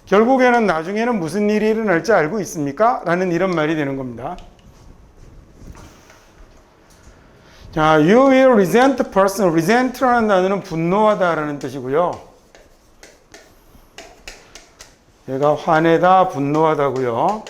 결국에는 나중에는 무슨 일이 일어날지 알고 있습니까? 라는 이런 말이 되는 겁니다. 자, you will resent the person. resent라는 단어는 분노하다라는 뜻이고요. 얘가 화내다, 분노하다고요.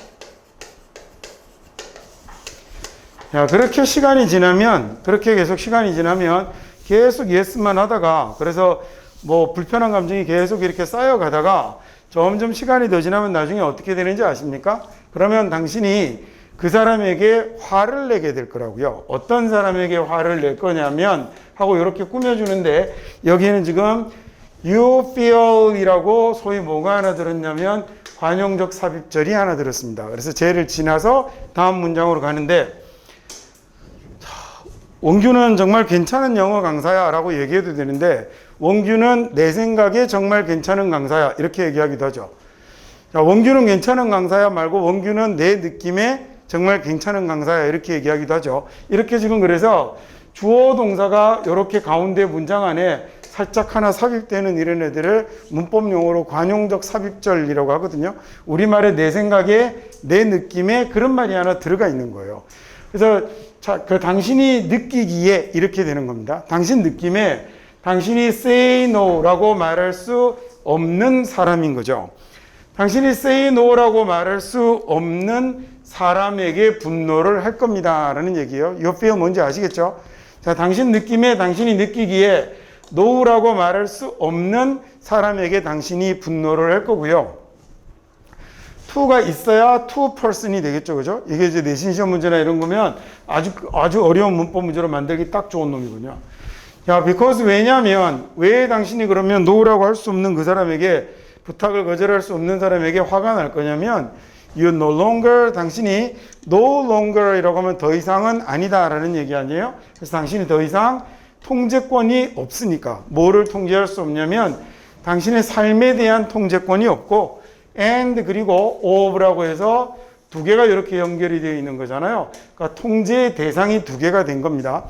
자, 그렇게 시간이 지나면, 그렇게 계속 시간이 지나면 계속 예스만 하다가, 그래서 뭐 불편한 감정이 계속 이렇게 쌓여가다가 점점 시간이 더 지나면 나중에 어떻게 되는지 아십니까? 그러면 당신이 그 사람에게 화를 내게 될 거라고요. 어떤 사람에게 화를 낼 거냐면 하고 이렇게 꾸며주는데 여기는 지금 you feel 이라고 소위 뭐가 하나 들었냐면 관용적 삽입절이 하나 들었습니다. 그래서 쟤를 지나서 다음 문장으로 가는데 원규는 정말 괜찮은 영어 강사야 라고 얘기해도 되는데 원규는 내 생각에 정말 괜찮은 강사야 이렇게 얘기하기도 하죠. 자, 원규는 괜찮은 강사야 말고 원규는 내 느낌에 정말 괜찮은 강사야 이렇게 얘기하기도 하죠. 이렇게 지금 그래서 주어 동사가 이렇게 가운데 문장 안에 살짝 하나 삽입되는 이런 애들을 문법 용어로 관용적 삽입절이라고 하거든요. 우리말에 내 생각에 내 느낌에 그런 말이 하나 들어가 있는 거예요. 그래서 자, 그 당신이 느끼기에 이렇게 되는 겁니다. 당신 느낌에 당신이 say no라고 말할 수 없는 사람인 거죠. 당신이 say no라고 말할 수 없는 사람에게 분노를 할 겁니다. 라는 얘기예요. 이 표현 뭔지 아시겠죠? 자, 당신 느낌에 당신이 느끼기에 no라고 말할 수 없는 사람에게 당신이 분노를 할 거고요. to가 있어야 to person이 되겠죠. 그죠? 이게 이제 내신 시험 문제나 이런 거면 아주 어려운 문법 문제로 만들기 딱 좋은 놈이군요. 야, because 왜냐면 왜 당신이 그러면 no라고 할 수 없는 그 사람에게 부탁을 거절할 수 없는 사람에게 화가 날 거냐면 you no longer 당신이 no longer 이라고 하면 더 이상은 아니다라는 얘기 아니에요? 그래서 당신이 더 이상 통제권이 없으니까 뭐를 통제할 수 없냐면 당신의 삶에 대한 통제권이 없고 and 그리고 of라고 해서 두 개가 이렇게 연결이 되어 있는 거잖아요. 그러니까 통제의 대상이 두 개가 된 겁니다.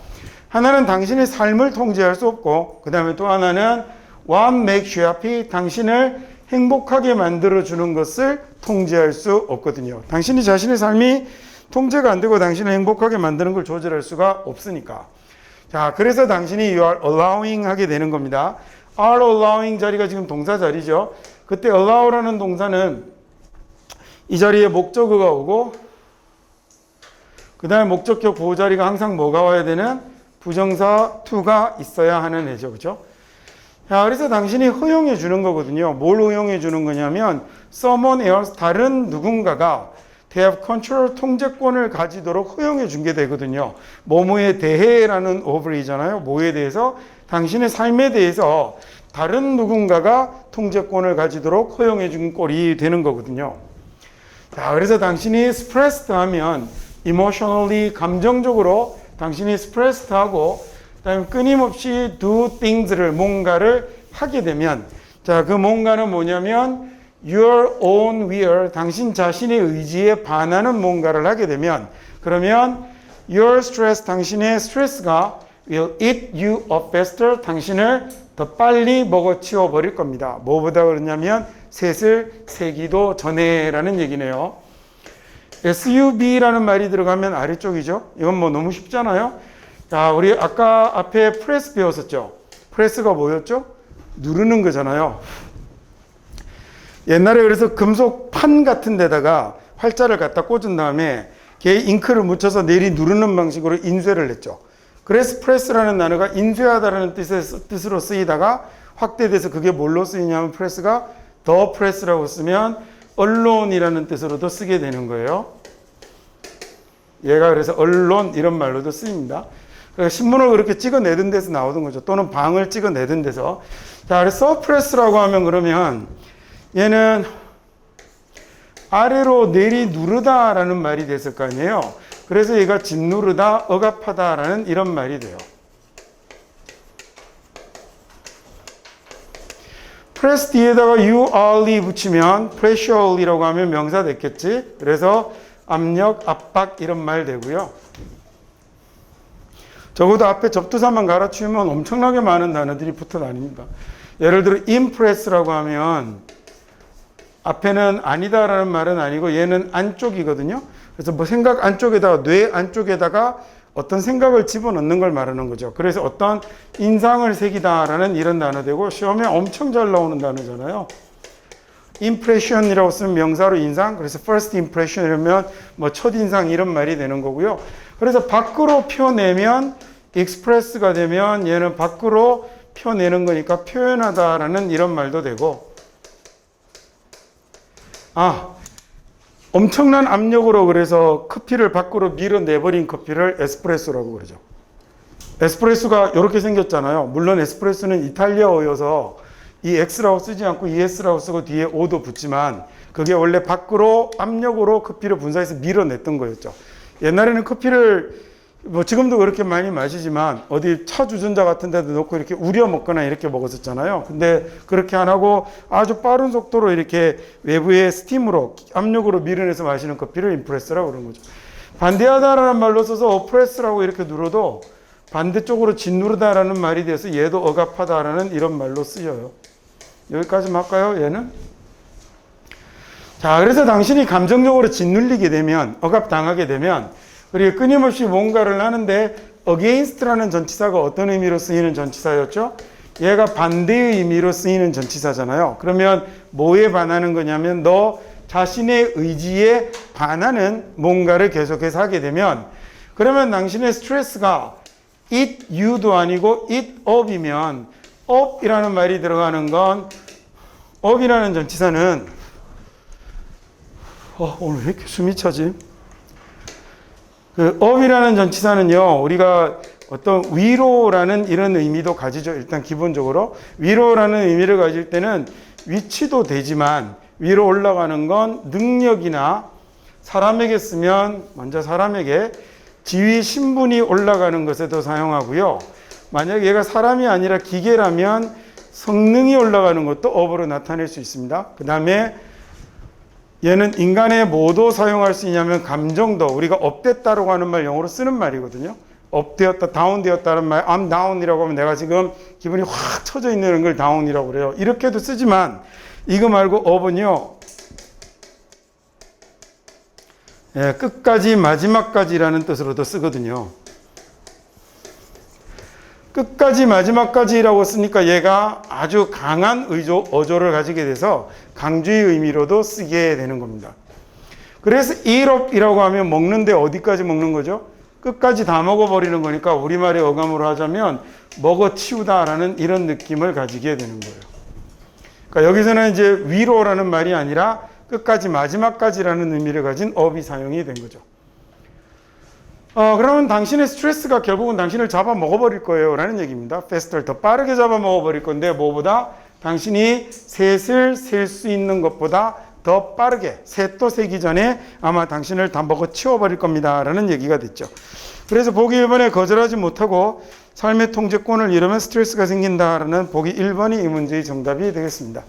하나는 당신의 삶을 통제할 수 없고 그 다음에 또 하나는 what makes you happy 당신을 행복하게 만들어주는 것을 통제할 수 없거든요. 당신이 자신의 삶이 통제가 안 되고 당신을 행복하게 만드는 걸 조절할 수가 없으니까. 자, 그래서 당신이 you are allowing 하게 되는 겁니다. are allowing 자리가 지금 동사 자리죠. 그때 allow라는 동사는 이 자리에 목적어가 오고 그 다음에 목적격 보호 자리가 항상 뭐가 와야 되는 부정사 to가 있어야 하는 애죠. 그죠? 자, 그래서 당신이 허용해 주는 거거든요. 뭘 허용해 주는 거냐면 someone else, 다른 누군가가 they have control, 통제권을 가지도록 허용해 준 게 되거든요. 뭐뭐에 대해라는 over이잖아요. 뭐에 대해서? 당신의 삶에 대해서 다른 누군가가 통제권을 가지도록 허용해 준 꼴이 되는 거거든요. 자, 그래서 당신이 expressed 하면 emotionally, 감정적으로 당신이 expressed 하고 그다음에 끊임없이 do things를 뭔가를 하게 되면 자, 그 뭔가는 뭐냐면 your own will, 당신 자신의 의지에 반하는 뭔가를 하게 되면 그러면 your stress, 당신의 스트레스가 will eat you up faster, 당신을 더 빨리 먹어치워 버릴 겁니다. 뭐보다 그러냐면 셋을 세기도 전에 라는 얘기네요. SUV라는 말이 들어가면 아래쪽이죠. 이건 뭐 너무 쉽잖아요. 자, 우리 아까 앞에 프레스 배웠었죠. 프레스가 뭐였죠? 누르는 거잖아요. 옛날에 그래서 금속 판 같은 데다가 활자를 갖다 꽂은 다음에 걔 잉크를 묻혀서 내리 누르는 방식으로 인쇄를 했죠. 그래서 프레스라는 단어가 인쇄하다라는 뜻으로 쓰이다가 확대돼서 그게 뭘로 쓰이냐면 프레스가 더 프레스라고 쓰면 언론이라는 뜻으로도 쓰게 되는 거예요. 얘가 그래서 언론 이런 말로도 쓰입니다. 그러니까 신문을 그렇게 찍어내던 데서 나오던 거죠. 또는 방을 찍어내던 데서. 자, 그래서 프레스라고 하면 그러면 얘는 아래로 내리 누르다라는 말이 됐을 거 아니에요. 그래서 얘가 짓누르다, 억압하다라는 이런 말이 돼요. 프레스 뒤에다가 urely 붙이면 pressurely라고 하면 명사 됐겠지. 그래서 압력, 압박 이런 말 되고요. 적어도 앞에 접두사만 갈아치우면 엄청나게 많은 단어들이 붙어 다닙니다. 예를 들어 impress라고 하면 앞에는 아니다라는 말은 아니고 얘는 안쪽이거든요. 그래서 뭐 생각 안쪽에다가 뇌 안쪽에다가 어떤 생각을 집어넣는 걸 말하는 거죠. 그래서 어떤 인상을 새기다라는 이런 단어 되고 시험에 엄청 잘 나오는 단어잖아요. impression이라고 쓰면 명사로 인상, 그래서 first impression 이러면 뭐 첫인상 이런 말이 되는 거고요. 그래서 밖으로 펴내면 express가 되면 얘는 밖으로 펴내는 거니까 표현하다라는 이런 말도 되고, 엄청난 압력으로 그래서 커피를 밖으로 밀어내버린 커피를 에스프레소라고 그러죠. 에스프레소가 이렇게 생겼잖아요. 물론 에스프레소는 이탈리아어여서 이 X라고 쓰지 않고 ES라고 쓰고 뒤에 O도 붙지만 그게 원래 밖으로 압력으로 커피를 분사해서 밀어냈던 거였죠. 옛날에는 커피를 뭐 지금도 그렇게 많이 마시지만 어디 차 주전자 같은 데도 놓고 이렇게 우려 먹거나 이렇게 먹었었잖아요. 근데 그렇게 안 하고 아주 빠른 속도로 이렇게 외부의 스팀으로 압력으로 밀어내서 마시는 커피를 임프레스라고 그러는 거죠. 반대하다라는 말로 써서 어프레스라고 이렇게 눌러도 반대쪽으로 짓누르다라는 말이 돼서 얘도 억압하다라는 이런 말로 쓰여요. 여기까지만 할까요? 얘는? 자, 그래서 당신이 감정적으로 짓눌리게 되면, 억압당하게 되면, 그리고 끊임없이 뭔가를 하는데 against라는 전치사가 어떤 의미로 쓰이는 전치사였죠? 얘가 반대의 의미로 쓰이는 전치사잖아요. 그러면 뭐에 반하는 거냐면 너 자신의 의지에 반하는 뭔가를 계속해서 하게 되면 그러면 당신의 스트레스가 it you도 아니고 it up이면 up이라는 말이 들어가는 건 up이라는 전치사는 오늘 왜 이렇게 숨이 차지? 그 up이라는 전치사는요, 우리가 어떤 위로라는 이런 의미도 가지죠. 일단 기본적으로 위로라는 의미를 가질 때는 위치도 되지만 위로 올라가는 건 능력이나 사람에게 쓰면 먼저 사람에게 지위 신분이 올라가는 것에도 사용하고요. 만약 얘가 사람이 아니라 기계라면 성능이 올라가는 것도 up으로 나타낼 수 있습니다. 그 다음에 얘는 인간의 뭐도 사용할 수 있냐면 감정도 우리가 업됐다라고 하는 말 영어로 쓰는 말이거든요. 업되었다, 다운되었다는 말, I'm down이라고 하면 내가 지금 기분이 확 처져 있는 걸 down이라고 그래요. 이렇게도 쓰지만 이거 말고 up은요, 끝까지 마지막까지라는 뜻으로도 쓰거든요. 끝까지 마지막까지라고 쓰니까 얘가 아주 강한 어조를 가지게 돼서 강조의 의미로도 쓰게 되는 겁니다. 그래서 eat up이라고 하면 먹는데 어디까지 먹는 거죠? 끝까지 다 먹어버리는 거니까 우리말의 어감으로 하자면 먹어치우다라는 이런 느낌을 가지게 되는 거예요. 그러니까 여기서는 이제 위로라는 말이 아니라 끝까지 마지막까지라는 의미를 가진 up이 사용이 된 거죠. 그러면 당신의 스트레스가 결국은 당신을 잡아먹어버릴 거예요 라는 얘기입니다. faster, 더 빠르게 잡아먹어버릴 건데 뭐보다 당신이 셋을 셀 수 있는 것보다 더 빠르게 셋도 세기 전에 아마 당신을 다 먹어치워버릴 겁니다 라는 얘기가 됐죠. 그래서 보기 1번에 거절하지 못하고 삶의 통제권을 잃으면 스트레스가 생긴다라는 보기 1번이 이 문제의 정답이 되겠습니다.